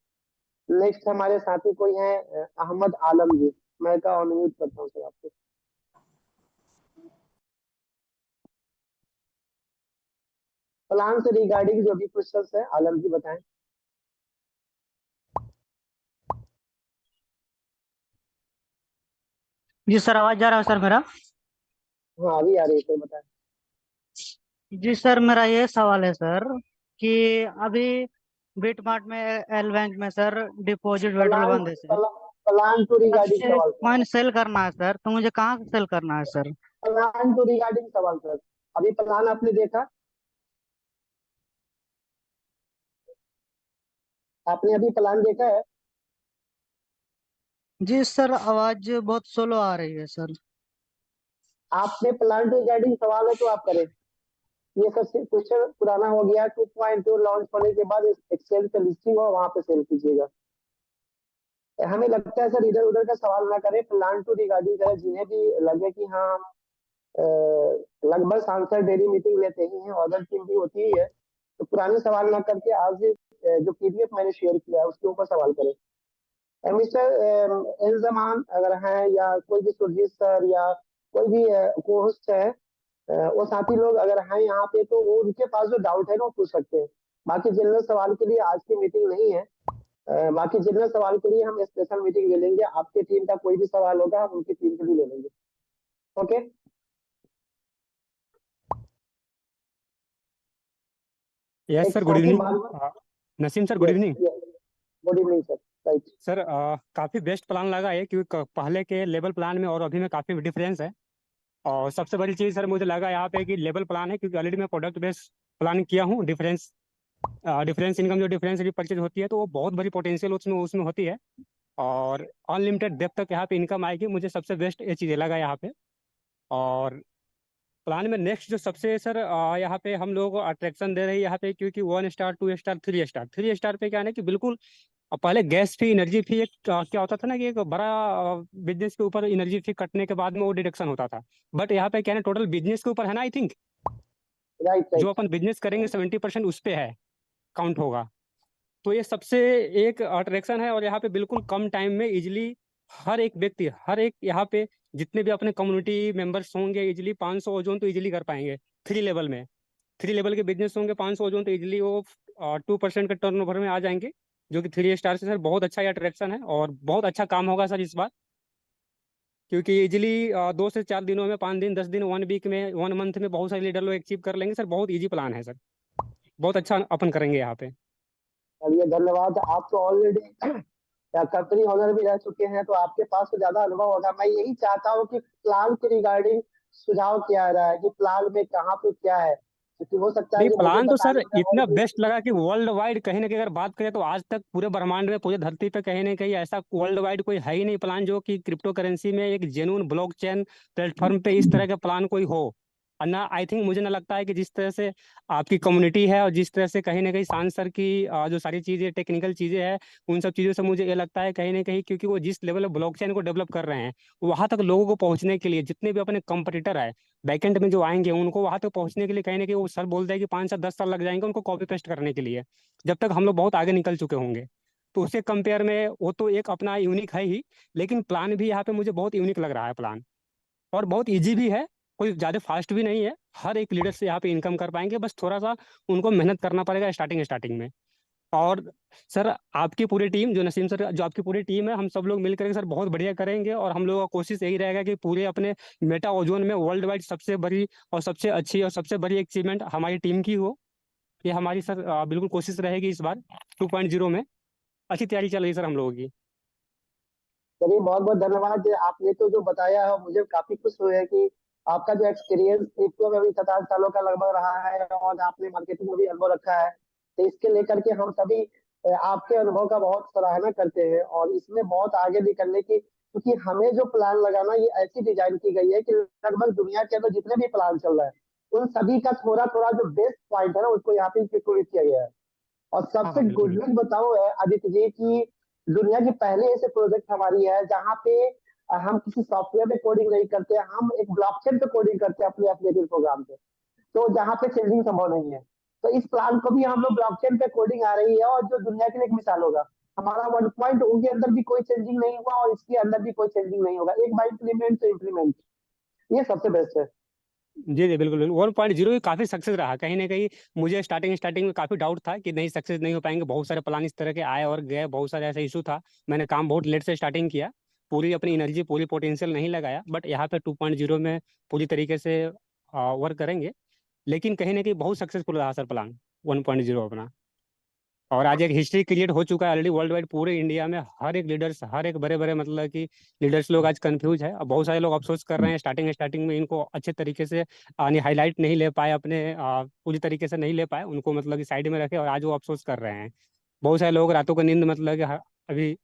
नेक्स्ट हमारे साथी कोई है, अहमद आलम जी। मैं का अनम्यूट करता हूँ सर आपको। प्लान से रिगार्डिंग जो भी क्वेश्चंस है आलम जी बताएं।
जी सर, आवाज जा रहा है सर मेरा?
हाँ अभी आ रही है, सर बताएं।
जी सर, मेरा ये सवाल है सर कि अभी बिटमार्ट में, एल बैंक में सर डिपॉजिट विड्रॉल
प्लान
बंद है सर।
प्लान टू रिगार्डिंग
मुझे
सवाल सर।
कॉइन सेल करना है सर, तो मुझे कहाँ से सेल करना है सर?
प्लान टू रिगार्डिंग सवाल सर। अभी प्लान आपने देखा, आपने अभी प्लान देखा है?
जी सर, आवाज बहुत स्लो आ रही है सर।
आपने प्लान टू रिगार्डिंग सवाल है तो आप करें। ये सबसे क्वेश्चन पुराना हो गया। 2.2 लॉन्च होने के बाद एक्सचेंज पे लिस्टिंग हो, वहां पे सेल कीजिएगा। हमें लगता है सर इधर उधर का सवाल ना करें, प्लान टू रिगार्डिंग करें। जिन्हें भी लगे कि हाँ लगभग सांसद डेली मीटिंग लेते ही हैं और अदर टीम भी होती ही है, तो पुराने सवाल ना करके आज जो पीडीएफ मैंने शेयर किया है उसके ऊपर सवाल करें। मिस्टर इंजमान अगर हैं, या कोई भी सुरजीत सर, या कोई भी होस्ट है, वो साथी लोग अगर हैं यहाँ पे, तो वो उनके पास जो डाउट है ना वो पूछ सकते हैं। बाकी जनरल सवाल के लिए आज की मीटिंग नहीं है। बाकी जनरल सवाल के लिए हम स्पेशल मीटिंग ले लेंगे। आपके टीम का कोई भी सवाल होगा हम उनकी टीम के लिए ले लेंगे। ओके,
यस
एक
सर, गुड
साथी
evening. Naseem sir, good
yes
evening.
Good evening sir. Right
sir काफ़ी बेस्ट प्लान लगा है, क्योंकि पहले के लेवल प्लान में और अभी में काफ़ी डिफरेंस है। और सबसे बड़ी चीज़ सर मुझे लगा यहाँ पे कि लेवल प्लान है, क्योंकि ऑलरेडी मैं प्रोडक्ट बेस्ड प्लान किया हूँ। डिफरेंस इनकम, जो डिफरेंस परचेज होती है, तो वो बहुत बड़ी पोटेंशियल उसमें उसमें होती है। और अनलिमिटेड डेप्थ तक यहाँ पे इनकम आएगी। मुझे सबसे बेस्ट ये चीज़ें लगा यहाँ पे। और प्लान में नेक्स्ट जो सबसे सर यहाँ पे हम लोग को अट्रैक्शन दे रही है यहाँ पे, क्योंकि 1 स्टार, 2 स्टार, 3 स्टार। 3 स्टार पे क्या है ना कि बिल्कुल पहले गैस फी, एनर्जी फी, एक क्या होता था ना कि एक बड़ा बिजनेस के ऊपर एनर्जी फी कटने के बाद में वो डिडक्शन होता था। बट यहाँ पे क्या है ना, टोटल बिजनेस के ऊपर है ना, आई थिंक
राइट
जो
राइट।
अपन बिजनेस करेंगे 70% उस पे है, काउंट होगा। तो ये सबसे एक अट्रैक्शन है। और यहाँ पे बिल्कुल कम टाइम में इजिली हर एक व्यक्ति, हर एक यहाँ पे जितने भी अपने कम्युनिटी मेंबर्स होंगे, इजिली 500 ओजोन तो इजिली कर पाएंगे। 3 लेवल में, 3 लेवल के बिजनेस होंगे, 500 ओजोन तो इजिली वो 2% के टर्नओवर में आ जाएंगे, जो कि 3 स्टार से सर बहुत अच्छा अट्रैक्शन है। और बहुत अच्छा काम होगा सर इस बार, क्योंकि इजिली 2 से 4 दिनों में, 5 दिन, 10 दिन, 1 वीक में, 1 मंथ में बहुत सारे लीडर लोग अचीव कर लेंगे सर। बहुत ईजी प्लान है सर, बहुत अच्छा अपन करेंगे यहाँ पे।
चलिए धन्यवाद। आप तो ऑलरेडी कंपनी ऑनर भी रह चुके हैं, तो आपके पास तो ज्यादा अनुभव होगा। मैं यही चाहता हूँ कि प्लान के रिगार्डिंग सुझाव क्या आ रहा है कि प्लान में कहाँ पे क्या है, क्योंकि हो सकता है
नहीं,
कि मुझे
प्लान तो सर
बताने में और
इतना
भी।
बेस्ट लगा कि वर्ल्ड वाइड कहीं ना कहीं अगर बात करें तो आज तक पूरे ब्रह्मांड में, पूरे धरती पे कहीं ना कहीं ऐसा वर्ल्ड वाइड कोई है ही नहीं प्लान जो कि क्रिप्टो करेंसी में एक जेन्युइन ब्लॉकचेन प्लेटफॉर्म पे इस तरह का प्लान कोई हो। और ना आई थिंक, मुझे ना लगता है कि जिस तरह से आपकी कम्युनिटी है और जिस तरह से कहीं ना कहीं शान सर की जो सारी चीज़ें, टेक्निकल चीज़ें हैं, उन सब चीज़ों से मुझे ये लगता है कहीं ना कहीं, क्योंकि वो जिस लेवल ब्लॉकचेन को डेवलप कर रहे हैं, वहां तक लोगों को पहुंचने के लिए जितने भी अपने कंपटीटर है बैकेंड में जो आएंगे, उनको वहां तक पहुंचने के लिए कहीं ना कहीं वो सर बोलते हैं कि 5 से 10 साल लग जाएंगे उनको कॉपी पेस्ट करने के लिए, जब तक हम लोग बहुत आगे निकल चुके होंगे। तो उससे कंपेयर में वो तो एक अपना यूनिक है ही, लेकिन प्लान भी यहाँ पे मुझे बहुत यूनिक लग रहा है प्लान। और बहुत ईजी भी है, कोई ज़्यादा फास्ट भी नहीं है। हर एक लीडर से यहाँ पे इनकम कर पाएंगे, बस थोड़ा सा उनको मेहनत करना पड़ेगा स्टार्टिंग स्टार्टिंग में। और सर आपकी पूरी टीम, जो नसीम सर, जो आपकी पूरी टीम है, हम सब लोग मिलकर के सर बहुत बढ़िया करेंगे। और हम लोगों का कोशिश यही रहेगा कि पूरे अपने मेटा ओजोन में वर्ल्ड वाइड सबसे बड़ी और सबसे अच्छी और सबसे बड़ी अचीवमेंट हमारी टीम की हो। ये हमारी सर बिल्कुल कोशिश रहेगी इस बार 2.0 में। अच्छी तैयारी चल रही है सर हम लोगों की।
चलिए बहुत बहुत धन्यवाद। आपने तो जो बताया है मुझे काफी खुश हुए कि आपका जो एक्सपीरियंस क्रिप्टो में भी 7-8 सालों का लगभग रहा है और आपने मार्केटिंग में भी अनुभव रखा है, तो इसके लेकर के हम सभी आपके अनुभव का बहुत सराहना करते हैं और इसमें बहुत आगे निकलने की, क्योंकि हमें जो प्लान लगाना ये ऐसी डिजाइन की गई है कि लगभग दुनिया के अंदर जितने भी प्लान चल रहा है उन सभी का थोड़ा थोड़ा जो बेस्ट पॉइंट है ना उसको यहाँ पे इंक्लूड किया गया है। और सबसे
हाँ,
गुड
बिल्कुल।
न्यूज बताऊं है आदित्य जी की दुनिया की पहले ऐसे प्रोजेक्ट हमारी है जहाँ पे हम किसी सॉफ्टवेयर पे कोडिंग नहीं करते, हम एक ब्लॉकचेन पे कोडिंग करते हैं अपने एप्लीकेशन प्रोग्राम पे, तो जहाँ पे चेंजिंग संभव नहीं है। तो इस प्लान को भी हम लोग ब्लॉकचेन पे कोडिंग आ रही है और जो दुनिया के लिए एक मिसाल होगा। हमारा 1.0 के अंदर भी कोई चेंजिंग नहीं हुआ और इसके अंदर भी कोई चेंजिंग नहीं होगा, एक बार इम्प्लीमेंट तो इम्प्लीमेंट, ये सबसे बेस्ट है।
जी जी, बिल्कुल बिल्कुल। 1.0 भी काफी सक्सेस रहा। कहीं ना कहीं मुझे स्टार्टिंग में काफी डाउट था कि नहीं, सक्सेस नहीं हो पाएंगे। बहुत सारे प्लान इस तरह के आए और गए, बहुत सारे ऐसा इशू था। मैंने काम बहुत लेट से स्टार्टिंग किया, पूरी अपनी एनर्जी, पूरी पोटेंशियल नहीं लगाया। बट यहाँ पे 2.0 में पूरी तरीके से वर्क करेंगे। लेकिन कहीं ना कहीं बहुत सक्सेसफुल रहा सर प्लान 1.0 अपना। और आज एक हिस्ट्री क्रिएट हो चुका है ऑलरेडी वर्ल्ड वाइड, पूरे इंडिया में। हर एक लीडर्स, हर एक बड़े बड़े मतलब कि लीडर्स लोग आज कंफ्यूज है। और बहुत सारे लोग अफसोस कर रहे हैं स्टार्टिंग में इनको अच्छे तरीके से हाईलाइट नहीं ले पाए, अपने पूरी तरीके से नहीं ले पाए, उनको मतलब कि साइड में रखे और आज वो अफसोस कर रहे हैं। बहुत सारे लोग रातों को नींद मतलब कि अभी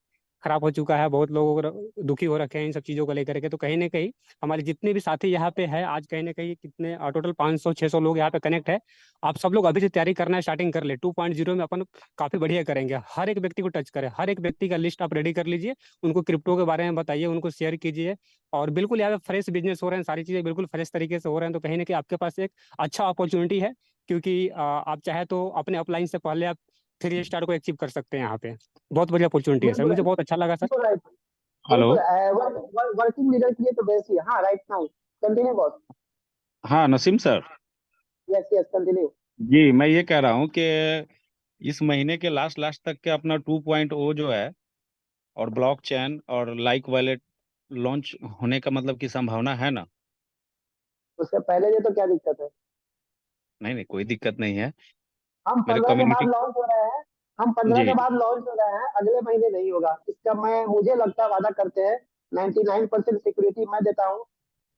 खराब हो चुका है। बहुत लोगों को दुखी हो रखे हैं इन सब चीज़ों को लेकर के। तो कहीं ना कहीं हमारे जितने भी साथी यहाँ पे है आज, कहीं ना कहीं कितने टोटल 500-600 लोग यहाँ पे कनेक्ट है। आप सब लोग अभी से तैयारी करना स्टार्टिंग कर ले। 2.0 में अपन काफी बढ़िया करेंगे। हर एक व्यक्ति को टच करें, हर एक व्यक्ति का लिस्ट आप रेडी कर लीजिए, उनको क्रिप्टो के बारे में बताइए, उनको शेयर कीजिए। और बिल्कुल यहाँ पे फ्रेश बिजनेस हो रहे हैं, सारी चीजें बिल्कुल फ्रेश तरीके से हो रहे हैं। तो कहीं ना कहीं आपके पास एक अच्छा अपॉर्चुनिटी है, क्योंकि आप चाहे तो अपने अपलाइन से पहले आप 3 स्टार को अचीव कर सकते हैं यहाँ पे। बहुत बढ़िया अपॉर्चुनिटी है सर,
बिल्कुल
मुझे बहुत अच्छा लगा सर।
बिल्कुल राइट,
हेलो।
बिल्कुल वर्किंग लीडर के लिए तो बेस्ट ही है। हाँ राइट नाउ कंटिन्यू बॉस।
हाँ Naseem sir.
Yes yes continue.
जी मैं ये कह रहा हूँ कि इस महीने के लास्ट लास्ट तक के अपना 2.0 जो है और ब्लॉकचेन और लाइक वॉलेट लॉन्च होने का मतलब की संभावना है ना?
उससे पहले ये तो क्या दिक्कत है?
नहीं नहीं, कोई दिक्कत नहीं है।
हम
मेरे
15 के बाद
कम्युनिटी।
लॉन्च हो रहे हैं, हम 15
जी
के बाद लॉन्च हो रहे हैं, अगले महीने नहीं होगा इसका। मैं मुझे लगता है वादा करते हैं, 99% सिक्योरिटी मैं देता हूँ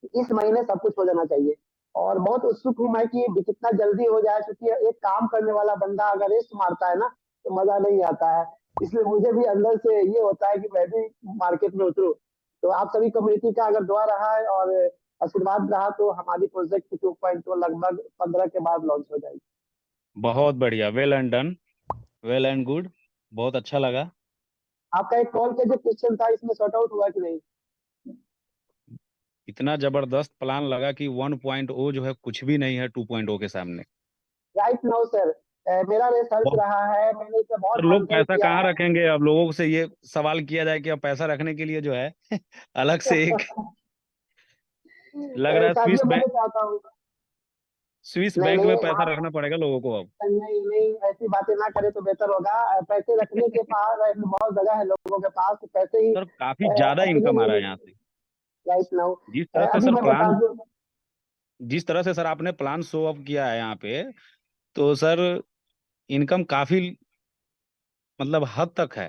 कि इस महीने सब कुछ हो जाना चाहिए। और बहुत उत्सुक हूँ मैं कि कितना जल्दी हो जाए, क्योंकि एक काम करने वाला बंदा अगर रेस्ट मारता है ना तो मजा नहीं आता है। इसलिए मुझे भी अंदर से ये होता है कि मैं भी मार्केट में उतरूँ। तो आप सभी कम्युनिटी का अगर दुआ रहा है और आशीर्वाद रहा तो हमारी प्रोजेक्ट 2.0 लगभग 15 के बाद लॉन्च हो जाएगी।
बहुत बढ़िया, well and done, well and good, बहुत अच्छा लगा।
आपका एक कॉल का जो क्वेश्चन था इसमें सॉर्ट आउट हुआ कि नहीं?
इतना जबरदस्त प्लान लगा कि 1.0 जो है कुछ भी नहीं है 2.0 के सामने।
राइट नाउ सर मेरा रिसर्च
बहुत।
रहा है, मैंने इसे बहुत
सर लोग
मंथन
पैसा
किया
कहाँ
है।
रखेंगे? अब लोगों से ये सवाल किया जाए कि अब पैसा रखने के लिए जो है अलग से एक लग रहा है
साथियों मैं तो चाहता हूँ,
स्विस
नहीं
बैंक में
नहीं
पैसा
आप
रखना पड़ेगा लोगों को अब।
नहीं नहीं ऐसी बातें ना करें तो बेहतर होगा। पैसे रखने के पास बहुत जगह है लोगों के पास, पैसे ही
सर काफी ज्यादा
अकेले
इनकम आ
नहीं
रहा है
मिलते।
यहाँ से।
राइट नाउ
जिस तरह से
अभी
सर
मैं बता
प्लान,
दूं,
जिस तरह से सर आपने प्लान शो अप किया है यहाँ पे, तो सर इनकम काफी मतलब हद तक है।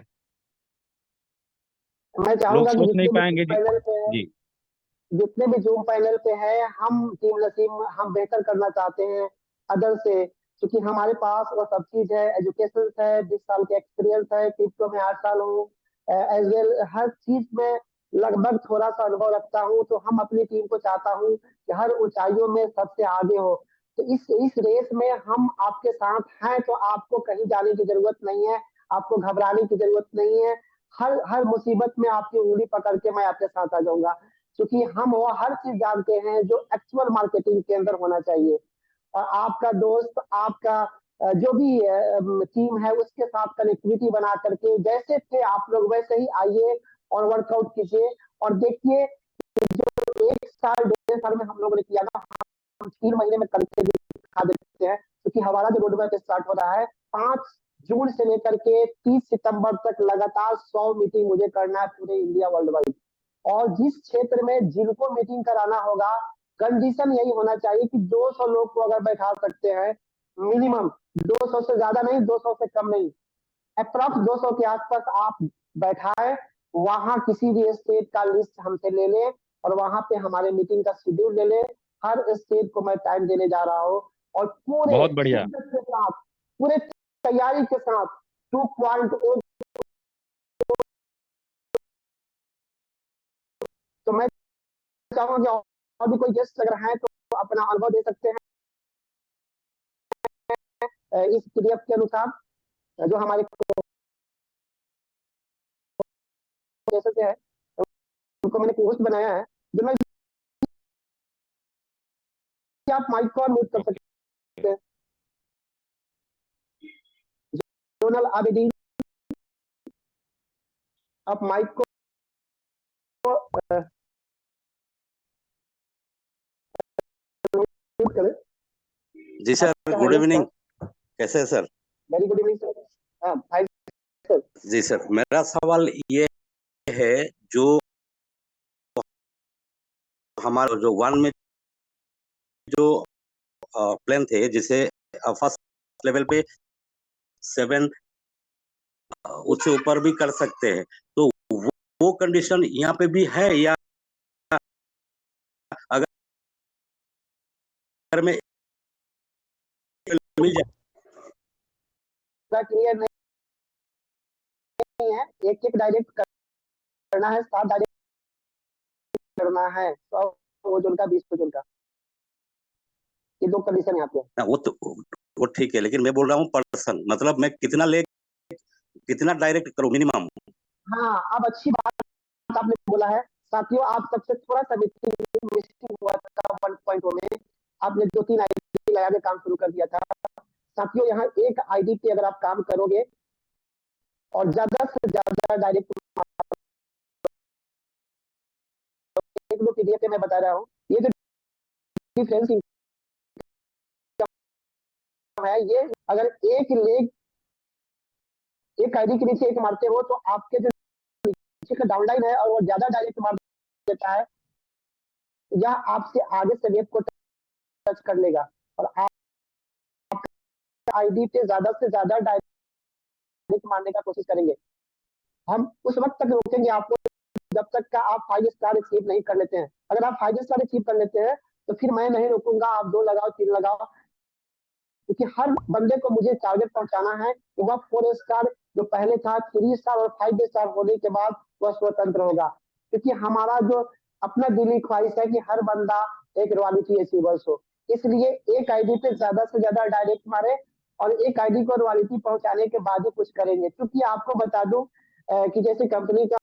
मैं
लोग
चाहूंगा कि
सोच नहीं
जितने भी
पाएंगे कि।
पैनल पे है,
जी।
जितने भी जूम पैनल पे है, हम टीम नसीम हम बेहतर करना चाहते हैं अदर से, क्योंकि हमारे पास वो सब चीज है, एजुकेशन है, 20 साल के एक्सपीरियंस है, क्रिप्टो में 8 साल हूँ, एज वेल हर चीज में लगभग थोड़ा सा अनुभव रखता हूँ। तो हम अपनी टीम को चाहता हूँ कि हर ऊंचाइयों में सबसे आगे हो। तो इस रेस में हम आपके साथ हैं, तो आपको कहीं जाने की जरूरत नहीं है, आपको घबराने की जरूरत नहीं है। हर हर मुसीबत में आपकी उंगली पकड़ के मैं आपके साथ आ जाऊंगा, क्योंकि हम वो हर चीज जानते हैं जो एक्चुअल मार्केटिंग के अंदर होना चाहिए। और आपका दोस्त, आपका जो भी टीम है उसके साथ कनेक्टिविटी बना करके जैसे थे आप लोग वैसे ही आइए और वर्कआउट कीजिए। और देखिए जो 1 साल 1.5 साल में हम लोगों ने किया ना, हम 3 महीने में करके दिखा देते हैं। क्योंकि हमारा जो रोड मैप स्टार्ट हो रहा है 5 जून से लेकर के 30 सितंबर तक लगातार 100 मीटिंग मुझे करना है पूरे इंडिया वर्ल्ड वाइड। और जिस क्षेत्र में जिनको मीटिंग कराना होगा, कंडीशन यही होना चाहिए कि 200 लोग को अगर बैठा सकते हैं मिनिमम, 200 से ज्यादा नहीं, 200 से कम नहीं, अप्रॉक्स 200 के आसपास आप बैठाए। वहां किसी भी स्टेट का लिस्ट हमसे ले ले और वहां पे हमारे मीटिंग का शेड्यूल ले ले। हर स्टेट को मैं टाइम देने जा रहा हूँ और पूरे
बहुत बढ़िया।
शिद्दत के साथ, पूरे तैयारी के साथ 2.0। तो मैं चाहूंगा कि और भी कोई गेस्ट अगर हैं तो अपना अनुभव दे सकते हैं इस पीडीएफ के अनुसार जो हमारे कैसे है, उनको मैंने पोस्ट बनाया है, जो मैं आप माइक को म्यूट कर सकते हैं। जोनल आबिदीन, आप माइक को म्यूट करें।
जी सर, गुड इवनिंग। कैसे है sir?
Very good evening sir. हाँ हाय सर।
जी सर, मेरा सवाल ये है, जो हमारा जो वन में जो प्लान थे, जिसे फर्स्ट लेवल पे 7 उससे ऊपर भी कर सकते हैं, तो वो कंडीशन यहाँ पे भी है, या अगर मैं मिल जाए?
क्लियर नहीं है, एक एक डायरेक्ट करना है, 7 डायरेक्ट करना है, 100 ओजन का 20 ओजन का, ये 2 कंडीशन यहाँ पे।
वो ठीक है, लेकिन मैं बोल रहा हूँ पर्सन, मतलब मैं कितना डायरेक्ट करूँ मिनिमम?
हाँ, अब अच्छी बात आपने बोला है साथियों। आप सबसे थोड़ा सा मिस्टेक हुआ था 1.0 में, आपने 2-3 आईडी लगा के काम शुरू कर दिया था। साथियों, यहाँ एक आईडी पे अगर आप काम करोगे और ज्यादा से ज्यादा डायरेक्ट, एक दो पीडीएफ मैं बता रहा हूँ, ये जो डिफरेंस है, ये अगर एक लेग एक आईडी के नीचे एक मारते हो तो आपके जो नीचे का डाउनलाइन है और वो ज्यादा डायरेक्ट मार देता है, या आपसे आगे से वेब को टच कर लेगा और आप आईडी पे ज्यादा से ज्यादा डायरेक्ट मारने का कोशिश करेंगे। हम उस वक्त तक रोकेंगे आपको जब तक का आप 5 स्टार अचीव नहीं कर लेते हैं। अगर आप 5 स्टार अचीव कर लेते हैं तो फिर मैं नहीं रोकूंगा, आप 2 लगाओ, 3 लगाओ, क्योंकि हर बंदे को मुझे टारगेट पहुंचाना है कि वह 4 स्टार जो पहले था 3 स्टार और 5 स्टार होने के बाद वह स्वतंत्र होगा। क्योंकि हमारा जो अपना दिली ख्वाहिश है कि हर बंदा एक रॉयल्टी अचीवर्स हो, इसलिए एक आईडी पे ज्यादा से ज्यादा डायरेक्ट मारे और एक आईडी को रॉयल्टी पहुंचाने के बाद ही कुछ करेंगे। क्योंकि आपको बता दूं कि जैसे कंपनी का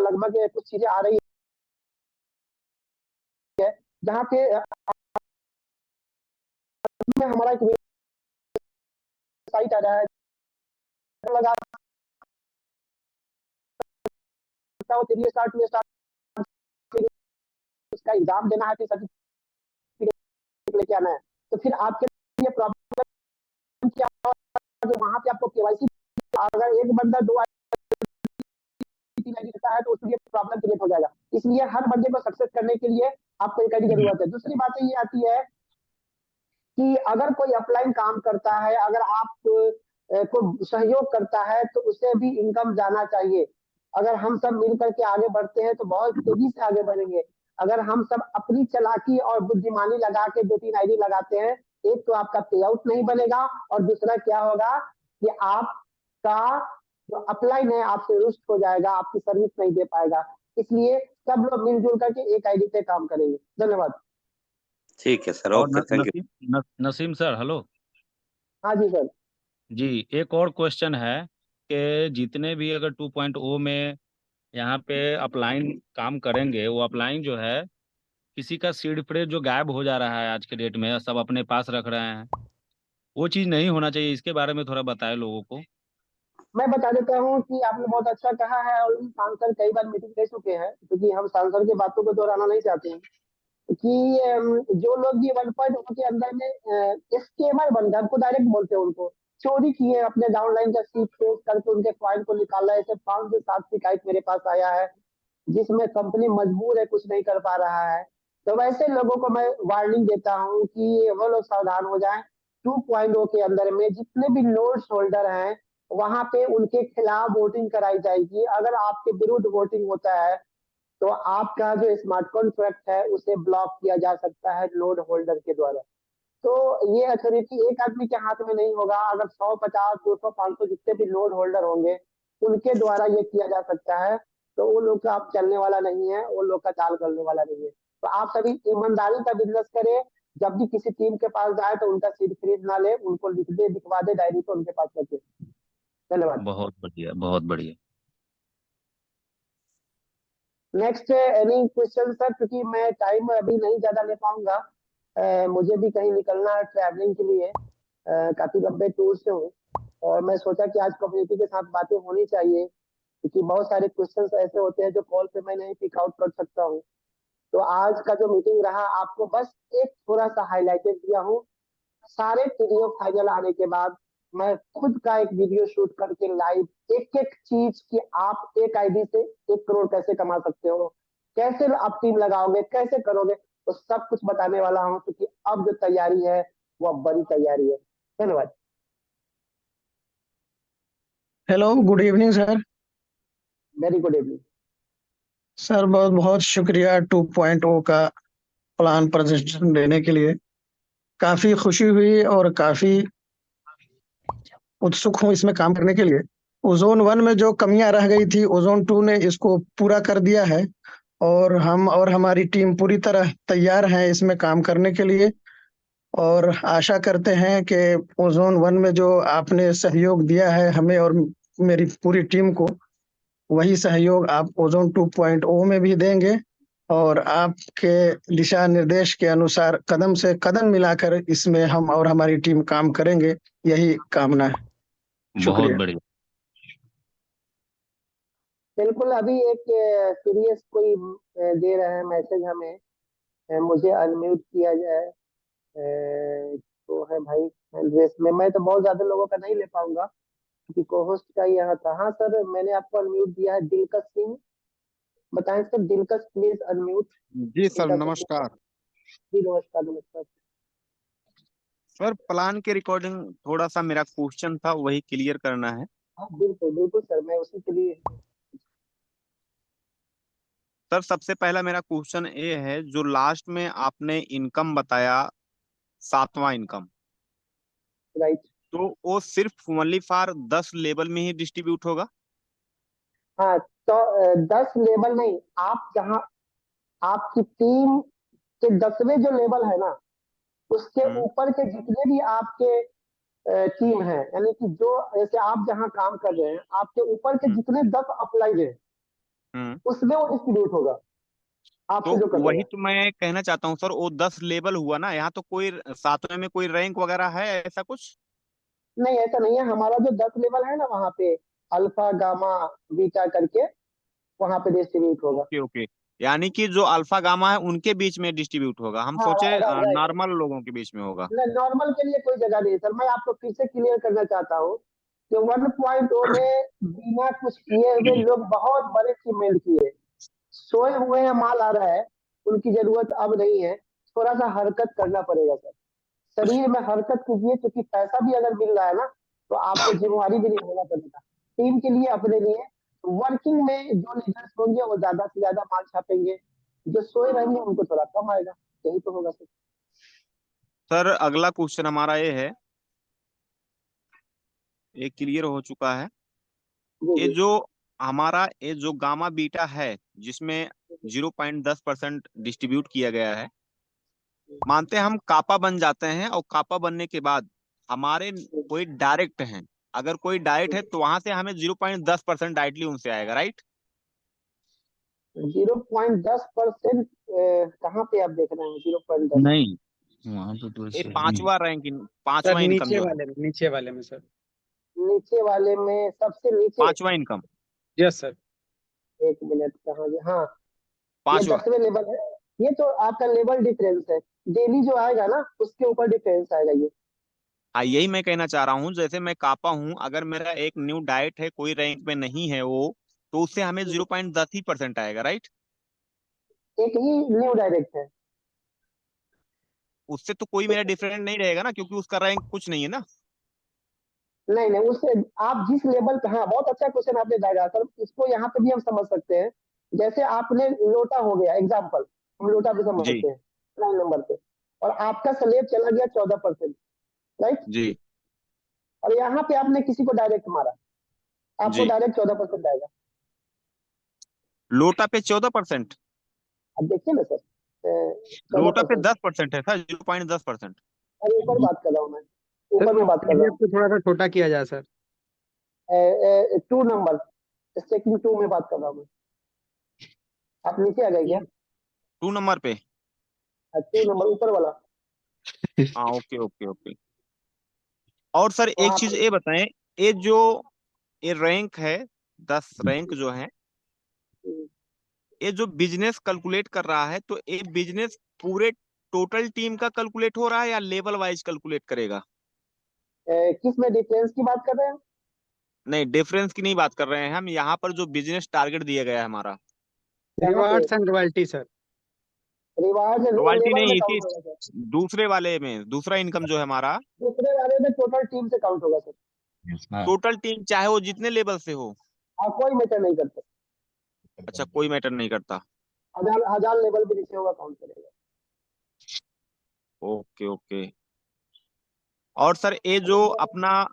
लगभग कुछ चीजें आ रही है जहाँ पे हमारा एक वेबसाइट आ रहा है, लगा 3 स्टार 2 स्टार उसका एग्जाम देना है, फिर सर्टिफिकेट लेके आना है, तो फिर आपके लिए प्रॉब्लम क्या होगा, वहां पे आपको केवाईसी, अगर एक बंदा 2 आईडी देता है तो उसके लिए प्रॉब्लम क्रिएट हो जाएगा। इसलिए हर बंदे को सक्सेस करने के लिए आपको एक आईडी जरूरत है। दूसरी बात ये आती है कि अगर कोई अपलाइन काम करता है, अगर आप को सहयोग करता है तो उसे भी इनकम जाना चाहिए। अगर हम सब मिल करके आगे बढ़ते हैं तो बहुत तेजी से आगे बढ़ेंगे। अगर हम सब अपनी चालाकी और बुद्धिमानी लगा के 2-3 आईडी लगाते हैं, एक तो आपका पे आउट नहीं बनेगा और दूसरा क्या होगा कि आपका जो अपलाइन है आपसे रुष्ट हो जाएगा, आपकी सर्विस नहीं दे पाएगा। इसलिए सब लोग मिलजुल करके एक आईडी पे काम करेंगे। धन्यवाद।
ठीक है सर,
और
okay, thank you.
Naseem sir, hello.
हाँ जी सर।
जी, एक और क्वेश्चन है कि जितने भी अगर 2.0 में यहाँ पे अपलाइन काम करेंगे, वो अपलाइन जो है किसी का सीड फ्रेज जो गायब हो जा रहा है आज के डेट में, सब अपने पास रख रहे हैं, वो चीज़ नहीं होना चाहिए। इसके बारे में थोड़ा बताएं लोगों को।
मैं बता देता हूँ कि आपने बहुत अच्छा कहा है और सांसद कई बार मीटिंग ले चुके हैं, क्योंकि हम सांसद की बातों को दोहराना नहीं चाहते हैं कि जो लोग ये 1.0 के अंदर में स्केमर बन गए, हमको डायरेक्ट बोलते हैं, उनको चोरी किए, अपने डाउनलाइन का सीट फेस करके उनके क्वाइन को निकाला। ऐसे 5 से 7 शिकायत मेरे पास आया है, जिसमें कंपनी मजबूर है, कुछ नहीं कर पा रहा है। तो वैसे लोगों को मैं वार्निंग देता हूँ कि वो लोग सावधान हो जाएं। 2.0 के अंदर में जितने भी नोट्स होल्डर हैं वहां पे उनके खिलाफ वोटिंग कराई जाएगी। अगर आपके विरुद्ध वोटिंग होता है तो आपका जो स्मार्ट कॉन्ट्रैक्ट है उसे ब्लॉक किया जा सकता है नोड होल्डर के द्वारा। तो ये अथॉरिटी एक आदमी के हाथ में नहीं होगा। अगर 100, 50, 200, 500 जितने भी लोड होल्डर होंगे उनके द्वारा ये किया जा सकता है। तो वो लोग का आप चलने वाला नहीं है, वो लोग का चाल करने वाला नहीं है। तो आप सभी ईमानदारी का बिजनेस करें। जब भी किसी टीम के पास जाए तो उनका सीट खरीद ना ले, उनको लिख दे, लिखवा दे डायरी पे, उनके पास रखे। धन्यवाद।
बहुत बढ़िया, बहुत बढ़िया।
Next any question sir? क्योंकि मैं टाइम अभी नहीं ज्यादा ले पाऊंगा, मुझे भी कहीं निकलना है ट्रैवलिंग के लिए, काफी लंबे टूर से हूँ। और मैं सोचा कि आज कम्युनिटी के साथ बातें होनी चाहिए, क्योंकि बहुत सारे क्वेश्चंस ऐसे होते हैं जो कॉल पे मैं नहीं पिक आउट कर सकता हूँ। तो आज का जो मीटिंग रहा, आपको बस एक थोड़ा सा हाईलाइटेड दिया हूँ। सारे टीडीओ फाइनल आने के बाद मैं खुद का एक वीडियो शूट करके लाइव एक एक चीज की आप एक आईडी से 1 करोड़ कैसे कमा सकते हो, कैसे आप टीम लगाओगे, कैसे करोगे, तो सब कुछ बताने वाला हूँ। क्योंकि अब जो तैयारी है वो बड़ी तैयारी है। धन्यवाद।
Hello, good evening sir.
Very good evening
sir बहुत बहुत शुक्रिया 2.0 का प्लान प्रेजेंटेशन देने के लिए। काफी खुशी हुई और काफी उत्सुक हूँ इसमें काम करने के लिए। ओजोन 1 में जो कमियां रह गई थी, ओजोन 2 ने इसको पूरा कर दिया है और हम और हमारी टीम पूरी तरह तैयार हैं इसमें काम करने के लिए। और आशा करते हैं कि ओजोन 1 में जो आपने सहयोग दिया है हमें और मेरी पूरी टीम को, वही सहयोग आप ओजोन 2.0 में भी देंगे और आपके दिशा निर्देश के अनुसार कदम से कदम मिलाकर इसमें हम और हमारी टीम काम करेंगे, यही कामना है।
बहुत
शुक्रिया।
बढ़िया।
बिल्कुल। अभी एक सीरियस कोई दे रहा है मैसेज हमें, मुझे अनम्यूट किया जाए। तो है भाई ड्रेस में, मैं तो बहुत ज्यादा लोगों का नहीं ले पाऊंगा क्योंकि को-होस्ट का ही यहाँ था। हाँ सर, मैंने आपको अनम्यूट दिया है। दिलकश सिंह बताएं सर। दिलकश प्लीज अनम्यूट।
जी सर, नमस्कार।
जी नमस्कार। नमस्कार
सर, प्लान के रिकॉर्डिंग थोड़ा सा मेरा क्वेश्चन था, वही क्लियर करना है।
हाँ बिल्कुल बिल्कुल सर, मैं उसी के लिए।
सर, सबसे पहला मेरा क्वेश्चन ये है, जो लास्ट में आपने इनकम बताया, 7वां इनकम,
राइट।
तो वो सिर्फ ओनली फॉर 10 लेवल में ही डिस्ट्रीब्यूट होगा?
हाँ तो 10 लेवल नहीं, आप जहाँ आपकी टीम के 10वें जो लेवल है ना, उसके ऊपर के जितने भी आपके टीम है, यानी कि जो जैसे आप जहाँ काम कर रहे हैं, आपके ऊपर के जितने 10 अप्लाई है उसमें वो डिस्ट्रीब्यूट होगा आपसे जो
तो वही
करेगा।
तो मैं कहना चाहता हूँ सर, वो 10 लेवल हुआ ना, यहाँ तो कोई 7वें में कोई रैंक वगैरह है ऐसा कुछ?
नहीं ऐसा नहीं है। हमारा जो 10 लेवल है ना, वहाँ पे अल्फा गामा बीटा करके वहाँ पे डिस्ट्रीब्यूट होगा।
ओके ओके, यानी कि जो अल्फा गामा है उनके बीच में डिस्ट्रीब्यूट होगा। हम
हाँ
सोचे
राइट।
नॉर्मल लोगों के बीच में होगा।
नॉर्मल के लिए कोई जगह नहीं है सर। मैं आपको फिर से क्लियर करना चाहता हूँ कि 1.0 में बिना कुछ किए हुए लोग बहुत बड़े अचीवमेंट किए। सोए हुए हैं, माल आ रहा है, उनकी जरूरत अब नहीं है। थोड़ा सा हरकत करना पड़ेगा सर। शरीर में हरकत कीजिए, क्योंकि पैसा भी अगर मिल रहा है ना, तो आपको जिम्मेवारी भी निभाना पड़ेगा टीम के लिए, अपने लिए। वर्किंग में जो लीडर्स होंगे वो ज्यादा से ज्यादा माल छापेंगे, जो सोए रहेंगे उनको थोड़ा कम आएगा। यही तो होगा सर।
सर, अगला क्वेश्चन हमारा ये है, ये क्लियर हो चुका है। ये जो हमारा ये जो गामा बीटा है, जिसमें 0.10% डिस्ट्रीब्यूट किया गया है, मानते हैं हम कापा बन जाते हैं और कापा बनने के बाद हमारे कोई डायरेक्ट हैं, अगर कोई डायरेक्ट है तो वहां से हमें 0.10% डायरेक्टली उनसे आएगा, राइट?
0.10% कहाँ पे आप देख रहे हैं 0.10?
नहीं, वहां पे तो
ये
ऐसे
पांचवा रैंकिंग, पांचवा इनकम जो है,
नीचे वाले में सर।
नीचे वाले में सबसे नीचे।
पांचवा इनकम,
यस सर।
एक मिनट, कहाँ गया? हाँ, ये
पांचवा।
10वें लेवल है। ये तो आपका लेवल डिफरेंस है। डेली जो आएगा ना, उसके ऊपर डिफरेंस आएगा ये।
हाँ, यही मैं कहना चाह रहा हूँ। जैसे मैं कापा हूँ, अगर मेरा एक न्यू डाइट है, कोई रैंक में नहीं है वो, तो उससे हमें 0.10% आएगा, राइट?
एक ही न्यू डायरेक्ट है।
उससे तो कोई मेरा डिफरेंट नहीं रहेगा ना, क्योंकि उसका रैंक कुछ नहीं है ना।
नहीं नहीं, उससे आप जिस लेवल पे, हाँ बहुत अच्छा क्वेश्चन आपने डाला सर। इसको यहाँ पे भी हम समझ सकते हैं। जैसे आपने लोटा हो गया एग्जाम्पल, हम लोटा भी
जी
समझते हैं 9 नंबर पे। और आपका स्लेब चला गया 14%, राइट।
जी
और यहाँ पे आपने किसी को डायरेक्ट मारा, आपको
जी
डायरेक्ट 14% आएगा।
लोटा पे 14%,
अब देखिए ना सर,
लोटा पे
14%।
10% है सर, 0.10%।
अरे ऊपर बात कर रहा हूँ मैं, ऊपर
सर
में बात कर रहा
PDF को थोड़ा सा छोटा किया जाए सर।
हूँ। 2 नंबर, स्टेकिंग 2 में बात कर रहा हूँ मैं। आप नीचे आ गए क्या?
2 नंबर पे,
2 नंबर ऊपर वाला।
हाँ ओके ओके ओके। और सर एक
वहाँ
चीज
पे
ये बताएं, ये जो ये रैंक है, 10 रैंक जो है, ये जो बिजनेस कैलकुलेट कर रहा है, तो ये बिजनेस पूरे टोटल टीम का कैलकुलेट हो रहा है या लेवल वाइज कैलकुलेट करेगा?
किस में डिफरेंस की बात कर रहे हैं?
नहीं, डिफरेंस की नहीं बात कर रहे हैं हम, यहाँ पर जो बिजनेस टारगेट दिया गया है हमारा,
यहाँ पे
rewards and royalty sir.
Reward
royalty
level में
नहीं,
काउंट
इसी
होगा सर।
दूसरे वाले में, दूसरा इनकम जो है हमारा,
दूसरे वाले में टोटल टीम से काउंट होगा सर।
टोटल टीम चाहे वो जितने लेवल से हो।
कोई मैटर नहीं करता।
अच्छा, कोई मैटर नहीं करता।
1000 लेवल भी नीचे होगा, काउंट करेगा।
Okay okay. और सर ये जो अपना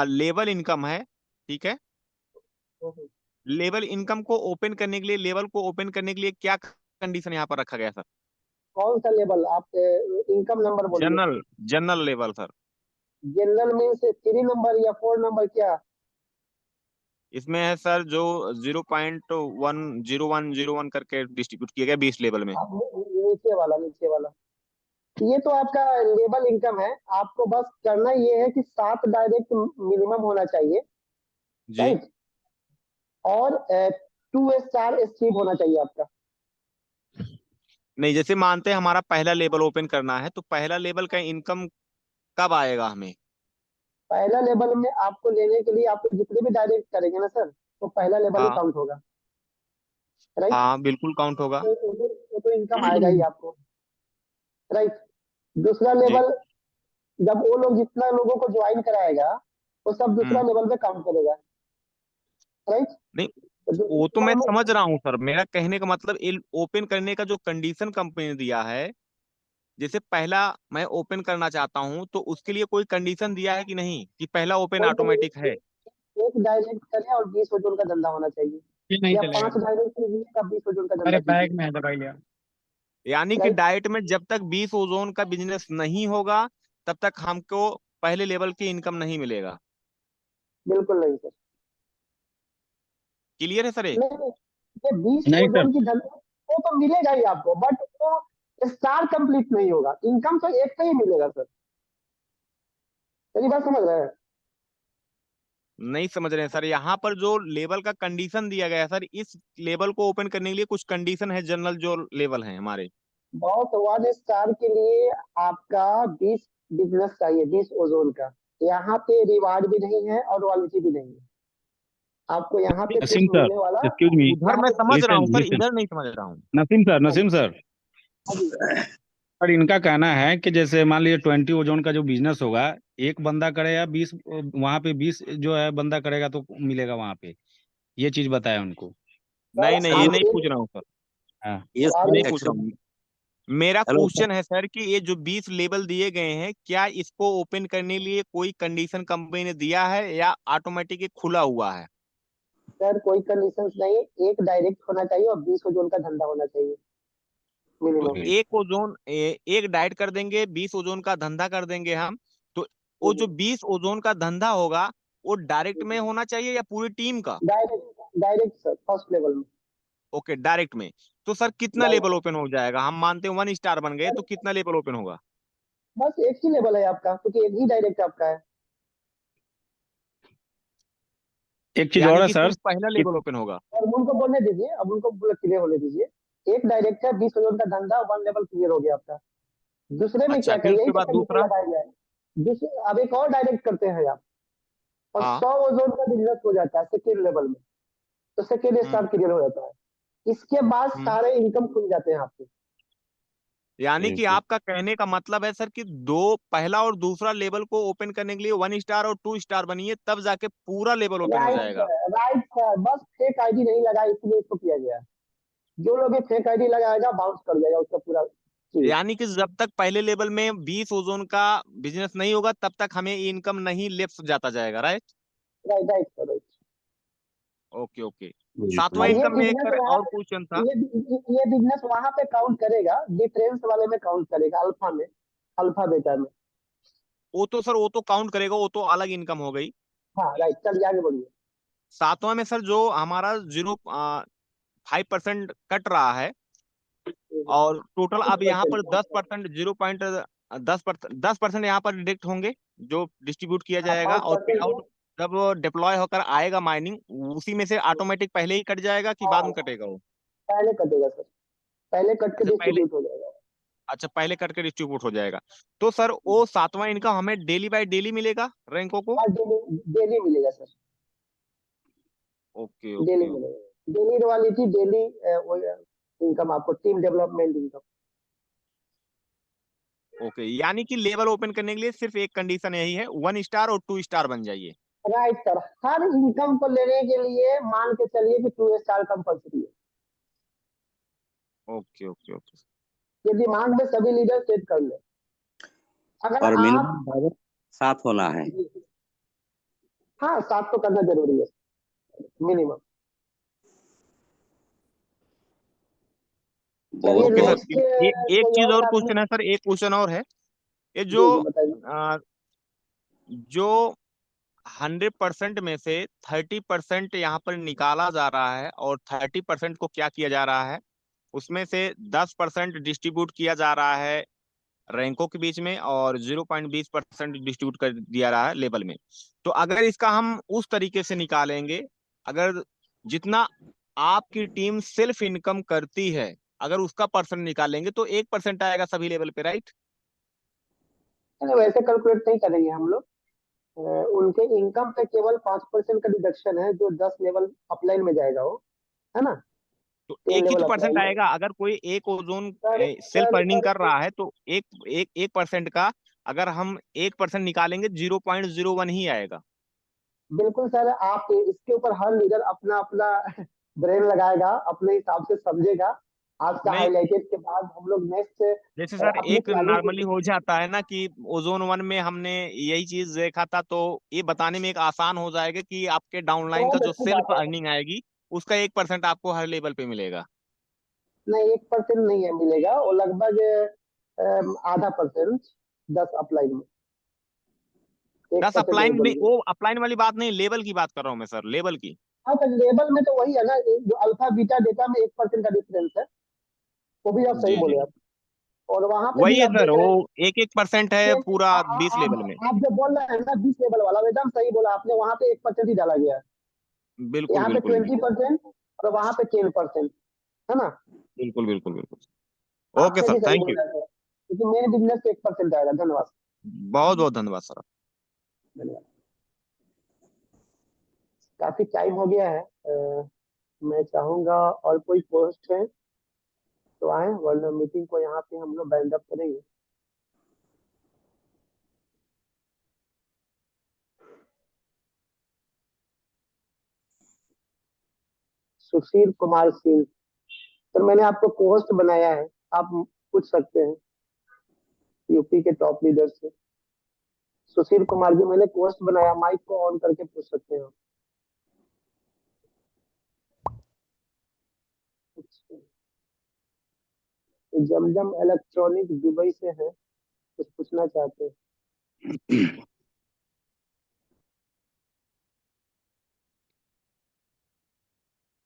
लेवल इनकम है, ठीक है, लेवल इनकम को ओपन करने के लिए, लेवल को ओपन करने के लिए क्या कंडीशन यहाँ पर रखा गया सर?
कौन सा लेवल? आप इनकम नंबर बोलिए।
General, general level sir.
General means 3 number या 4 नंबर क्या?
इसमें है सर जो 0.10101 करके डिस्ट्रीब्यूट किया गया 20 लेवल में।
आप नीचे वाला, नीचे वाला, ये तो आपका लेवल इनकम है। आपको बस करना ये है कि 7 डायरेक्ट मिनिमम होना चाहिए,
जी
राइट। और 2 स्टार अचीव होना चाहिए आपका।
नहीं, जैसे मानते हैं हमारा पहला लेवल ओपन करना है, तो पहला लेवल का इनकम कब आएगा हमें?
पहला लेवल में आपको लेने के लिए आप जितने भी डायरेक्ट करेंगे ना सर, तो पहला लेवल ही
हाँ
काउंट होगा, राइट।
हाँ बिल्कुल काउंट होगा।
तो इनकम आएगा ही आपको, राइट। दूसरा
जी
लेवल, जब वो लोग जितना लोगों को ज्वाइन कराएगा, वो सब दूसरा
हम्म।
लेवल पे काउंट करेगा, राइट।
नहीं,
तो
वो तो मैं
दूसरा
समझ रहा हूँ सर, मेरा कहने का मतलब ओपन करने का जो कंडीशन कंपनी ने दिया है, जैसे पहला मैं ओपन करना चाहता हूँ, तो उसके लिए कोई कंडीशन दिया है कि नहीं, कि पहला ओपन
कोई
ऑटोमेटिक है?
एक डायरेक्ट करे और 20 वजन का धंधा होना चाहिए,
ये नहीं
या
चलेगा
5 डायरेक्ट कीजिए का 20 वजन का
अरे
धंधा कीजिए,
बैग में है दवाई लिया।
यानी कि
राइट।
डाइट में जब तक 20 ओजोन का बिजनेस नहीं होगा, तब तक हमको पहले लेवल की इनकम नहीं मिलेगा।
बिल्कुल नहीं सर।
क्लियर है सर ये?
नहीं, ये 20
नहीं सर।
ओजोन की धंधा वो तो मिलेगा ही आपको, बट वो स्टार कंप्लीट नहीं होगा। इनकम तो एक पे ही मिलेगा सर, मेरी बात समझ रहे हैं?
नहीं समझ रहे हैं सर, यहाँ पर जो लेवल का कंडीशन दिया गया है सर, इस लेवल को ओपन करने के लिए कुछ कंडीशन है, जनरल जो लेवल है हमारे।
बहुत 1 स्टार के लिए आपका 20 बिजनेस चाहिए, 20 ओजोन का। यहाँ पे रिवार्ड भी नहीं है और रॉयल्टी भी नहीं है, आपको यहाँ पे कुछ
नसीम सर,
मिलने वाला।
एक्सक्यूज मी,
उधर मैं समझ रहा हूँ
लिसन
सर,
लिसन,
इधर नहीं समझ रहा हूँ।
नसीम सर,
हाँ जी।
सर इनका कहना है कि जैसे मान लीजिए 20 ओजोन का जो बिजनेस होगा, एक बंदा करे या 20, वहां पे 20 जो है बंदा करेगा तो मिलेगा वहां पे, ये चीज बताया उनको।
सर
नहीं नहीं, ये
आप
नहीं
एक
पूछ रहा हूँ सर,
हाँ
यस
आप
ये नहीं
एक
पूछ रहा हूँ। मेरा
हेलो सर।
क्वेश्चन है सर कि ये जो 20 लेवल दिए गए हैं, क्या इसको ओपन करने के लिए कोई कंडीशन कंपनी ने दिया है या ऑटोमेटिक खुला हुआ है?
सर कोई कंडीशंस नहीं, एक डायरेक्ट होना चाहिए और 20 ओजोन का धंधा होना चाहिए
तो
मिनिमम।
एक ओजोन एक डाइट कर देंगे, 20 ओजोन का धंधा कर देंगे हम, तो वो जो 20 ओजोन का धंधा होगा, वो डायरेक्ट में होना चाहिए या पूरी टीम का?
Direct direct sir, first level में
ओके, डायरेक्ट में। तो सर कितना लेवल
डायरेक्ट।
ओपन हो जाएगा? हम मानते हैं 1 स्टार बन गए, तो कितना लेवल ओपन होगा?
बस एक ही लेवल है आपका, क्योंकि एक ही डायरेक्ट आपका है।
एक चीज और
यानी
है
कि
सर
सिर्फ पहला
कि
लेवल ओपन होगा।
और उनको बोलने दीजिए, अब उनको क्लियर होने दीजिए। एक डायरेक्ट है, 20 ओजोन का धंधा, 1 लेवल क्लियर हो गया आपका। दूसरे में
अच्छा,
क्या
फिर
करिए,
उसके
यही
बाद
कंडीशन
दूसरा?
लगाया जाए। दूसरे अब एक और डायरेक्ट करते हैं आप, और
हाँ
100 ओजोन का बिजनेस हो जाता है सेकेंड लेवल में, तो सेकेंड
हम्म
स्टार क्लियर हो जाता है। इसके बाद
हम्म।
सारे इनकम खुल जाते हैं आपके।
यानी कि
ठीक है।
आपका कहने का मतलब है सर कि दो, पहला और दूसरा लेवल को ओपन करने के लिए 1 स्टार और 2 स्टार बनिए, तब जाके पूरा लेवल ओपन हो
राइट
जाएगा।
सर, राइट सर, बस फेक आईडी नहीं लगा, इसलिए इसको किया गया है। जो लोग फेक आईडी लगाएगा बाउंस कर जाएगा उसका पूरा
यानी कि जब तक पहले लेवल में 20 ओजोन का बिजनेस नहीं होगा तब तक हमें इनकम नहीं लेफ्ट जाता जाएगा, right?
Right right right.
Okay okay.
बिल्कुल।
सातवां
और ये
इनकम में एक
बिजनेस वहाँ
और क्वेश्चन था।
ये बिजनेस वहां पे काउंट करेगा, डिफरेंस वाले में काउंट करेगा, अल्फा में, अल्फा बेटा में।
वो तो सर वो तो काउंट करेगा, वो तो अलग इनकम हो गई।
हाँ राइट, चलिए आगे बढ़िए।
सातवां में सर जो हमारा 0.5% कट रहा है और टोटल अब यहाँ पर 10% 10% यहाँ पर डिडक्ट होंगे जो डिस्ट्रीब्यूट किया जाएगा, और पे
5%
आउट जब डिप्लॉय होकर आएगा माइनिंग, उसी में से ऑटोमेटिक पहले ही कट जाएगा कि बाद में कटेगा वो?
पहले कटेगा सर, पहले कट के
अच्छा पहले,
डिस्ट्रीब्यूट हो जाएगा।
अच्छा पहले कट के डिस्ट्रीब्यूट हो जाएगा। तो सर वो सातवां इनकम हमें डेली बाय डेली मिलेगा रैंकों को?
हाँ डेली डेली मिलेगा सर,
ओके
डेली
ओके
मिलेगा। डेली रॉयल्टी, डेली इनकम आपको, टीम डेवलपमेंट इनकम।
ओके। यानी कि लेवल ओपन करने के लिए सिर्फ एक कंडीशन यही है, 1 स्टार और 2 स्टार बन जाइए।
राइट सर, हर इनकम को लेने के लिए मान के चलिए कि 2 स्टार कंपल्सरी है।
Okay okay okay.
ये दिमाग में सभी लीडर सेट कर ले। अगर
और
आप
मिनिमम पावर 7 होना है।
हाँ 7 तो करना जरूरी है मिनिमम। चलिए
बहुत
ओके सर,
नेक्स्ट
एक
कोई
चीज
और
और
साथ में।
क्वेश्चन है सर, एक क्वेश्चन और है। ये
जी
जो
जी बताइए।
जो 100% में से 30% यहाँ पर निकाला जा रहा है और 30% को क्या किया जा रहा है, उसमें से 10% डिस्ट्रीब्यूट किया जा रहा है रैंकों के बीच में और 0.20% डिस्ट्रीब्यूट कर दिया रहा है लेवल में। तो अगर इसका हम उस तरीके से निकालेंगे, अगर जितना आपकी टीम सेल्फ इनकम करती है अगर उसका परसेंट निकालेंगे तो 1% आएगा सभी लेवल पे, राइट?
वैसे कैलकुलेट नहीं करेंगे हम लोग। उनके इनकम पे केवल 5% का डिडक्शन है, जो 10 लेवल अपलाइन में जाएगा वो, है ना,
तो
10
एक ही
लेवल
तो परसेंट
अपलाइन में।
आएगा। अगर कोई एक ozone
sir
self
sir
earning
sir
कर रहा है तो एक परसेंट का अगर हम 1% निकालेंगे 0.01 ही आएगा।
बिल्कुल सर, आप इसके ऊपर हर लीडर अपना अपना ब्रेन लगाएगा, अपने हिसाब से समझेगा। आज का
नहीं,
हाईलाइटेड के बाद हम लोग नेक्स्ट
जैसे सर
अपनी
एक
प्लानिंग।
नॉर्मली हो जाता है ना कि ओजोन 1 में हमने यही चीज देखा था, तो ये बताने में एक आसान हो जाएगा कि आपके डाउनलाइन का
बहुत
जो
अच्छी
सेल्फ
बात है।
अर्निंग आएगी उसका 1% आपको हर लेवल पे मिलेगा।
नहीं 1% नहीं है मिलेगा, वो लगभग आधा परसेंट, 10 अपलाइन में
10
1% वो
अपलाइन में,
बोलिए।
वो अपलाइन वाली बात नहीं, लेवल की बात कर रहा हूँ मैं सर, लेवल की।
हाँ तो लेवल में तो वही है ना, जो अल्फा बीटा डेटा में 1% का डिफरेंस है, वो भी आप सही
जी
बोले
जी,
आप। और वहां पे भी
वही है
आप
सर,
देख रहे हैं
वो 1% है पूरा 20 लेवल में।
आप जो बोल रहे हैं ना 20 लेवल वाला, वो एकदम सही बोला आपने, वहां पे 1% ही डाला गया है।
बिल्कुल
यहाँ पे
बिल्कुल बिल्कुल
20% और वहां पे 10%, है ना।
बिल्कुल बिल्कुल बिल्कुल। ओके
आपने
सर,
भी सही
थैंक यू।
बोला है सर, क्योंकि मेरे बिजनेस पे 1% आएगा। धन्यवाद।
बहुत बहुत धन्यवाद सर।
धन्यवाद। काफी टाइम हो गया है। मैं चाहूंगा और कोई पोस्ट है तो आए, वरना मीटिंग को यहाँ पे हम लोग बैंड अप करेंगे। सुशील कुमार सिंह सर, मैंने आपको पोस्ट बनाया है, आप पूछ सकते हैं यूपी के टॉप लीडर से। सुशील कुमार जी, मैंने पोस्ट बनाया, माइक को ऑन करके पूछ सकते हैं आप। जमजम इलेक्ट्रॉनिक दुबई से है, कुछ पूछना चाहते हैं।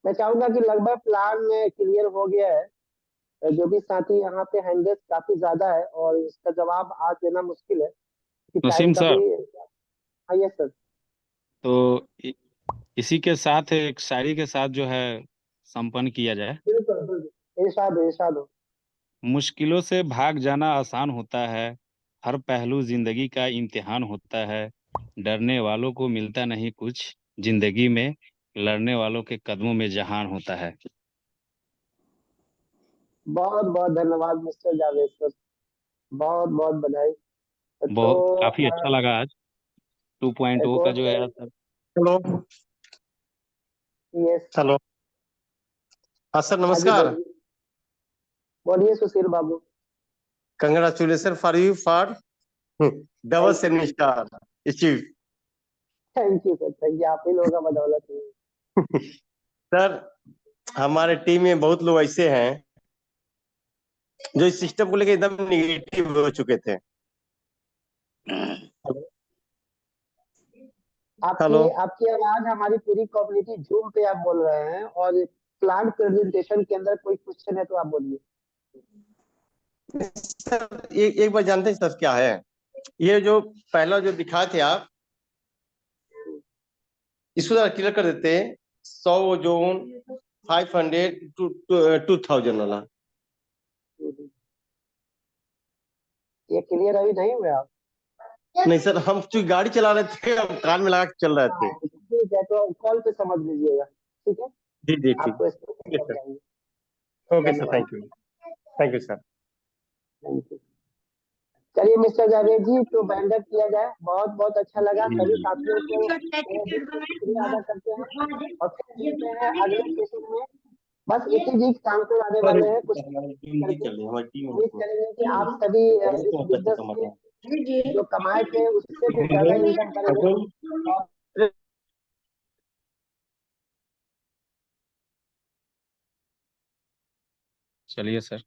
मैं चाहूंगा कि लगभग प्लान क्लियर हो गया है। जो भी साथी यहाँ पे हैंडल्स काफी ज्यादा है और इसका जवाब आज देना मुश्किल है कि टाइम
नसीम
का भी।
सर,
हाँ यस सर।
तो इसी के साथ एक शायरी के साथ जो है संपन्न किया जाए।
बिल्कुल बिल्कुल, इरशाद हो इरशाद हो।
मुश्किलों से भाग जाना आसान होता है, हर पहलू जिंदगी का इम्तिहान होता है, डरने वालों को मिलता नहीं कुछ जिंदगी में, लड़ने वालों के कदमों में जहान होता है।
बहुत बहुत धन्यवाद मिस्टर जावेद सर, बहुत बहुत बधाई।
बहुत
तो
काफी अच्छा लगा आज।
एक
2.0 का
और
जो है सर।
हेलो।
यस।
हेलो। हाँ सर
हाँ जी
नमस्कार।
बोलिए, बोलिए सुशील बाबू।
Congratulations for you for double star achieve.
Thank you sir, thank you, आप ही लोगों का बदौलत है।
सर हमारे टीम में बहुत लोग ऐसे हैं जो इस सिस्टम को लेकर एकदम निगेटिव हो चुके थे।
आपकी आवाज हमारी पूरी कम्युनिटी जूम पे आप बोल रहे हैं, और प्लान प्रेजेंटेशन के अंदर कोई क्वेश्चन है तो आप बोलिए।
सर एक बार जानते हैं सर क्या है, ये जो पहला जो दिखाए थे आप, इसको जरा क्लियर कर देते हैं। 100 ओजोन 500 टू 2000 वाला
ये क्लियर अभी नहीं हुआ आप?
नहीं सर, हम चूंकि गाड़ी चला रहे थे, अब कान में लगा के चल रहे थे।
ठीक है, तो कॉल पे समझ लीजिएगा, ठीक है?
जी जी ठीक।
आपको
okay sir, thank you sir.
Thank you. चलिए मिस्टर जावेद जी, तो बैंड अप किया जाए। बहुत बहुत अच्छा लगा, सभी साथियों को शुक्रिया अदा करते हैं, और फिर मिलते हैं अगले सेशन में। बस एक ही चीज काम को आने वाले हैं, कुछ उम्मीद करेंगे कि आप सभी इस बिजनेस में जो कमाए थे उससे भी ज्यादा इनकम करेंगे।
चलिए सर।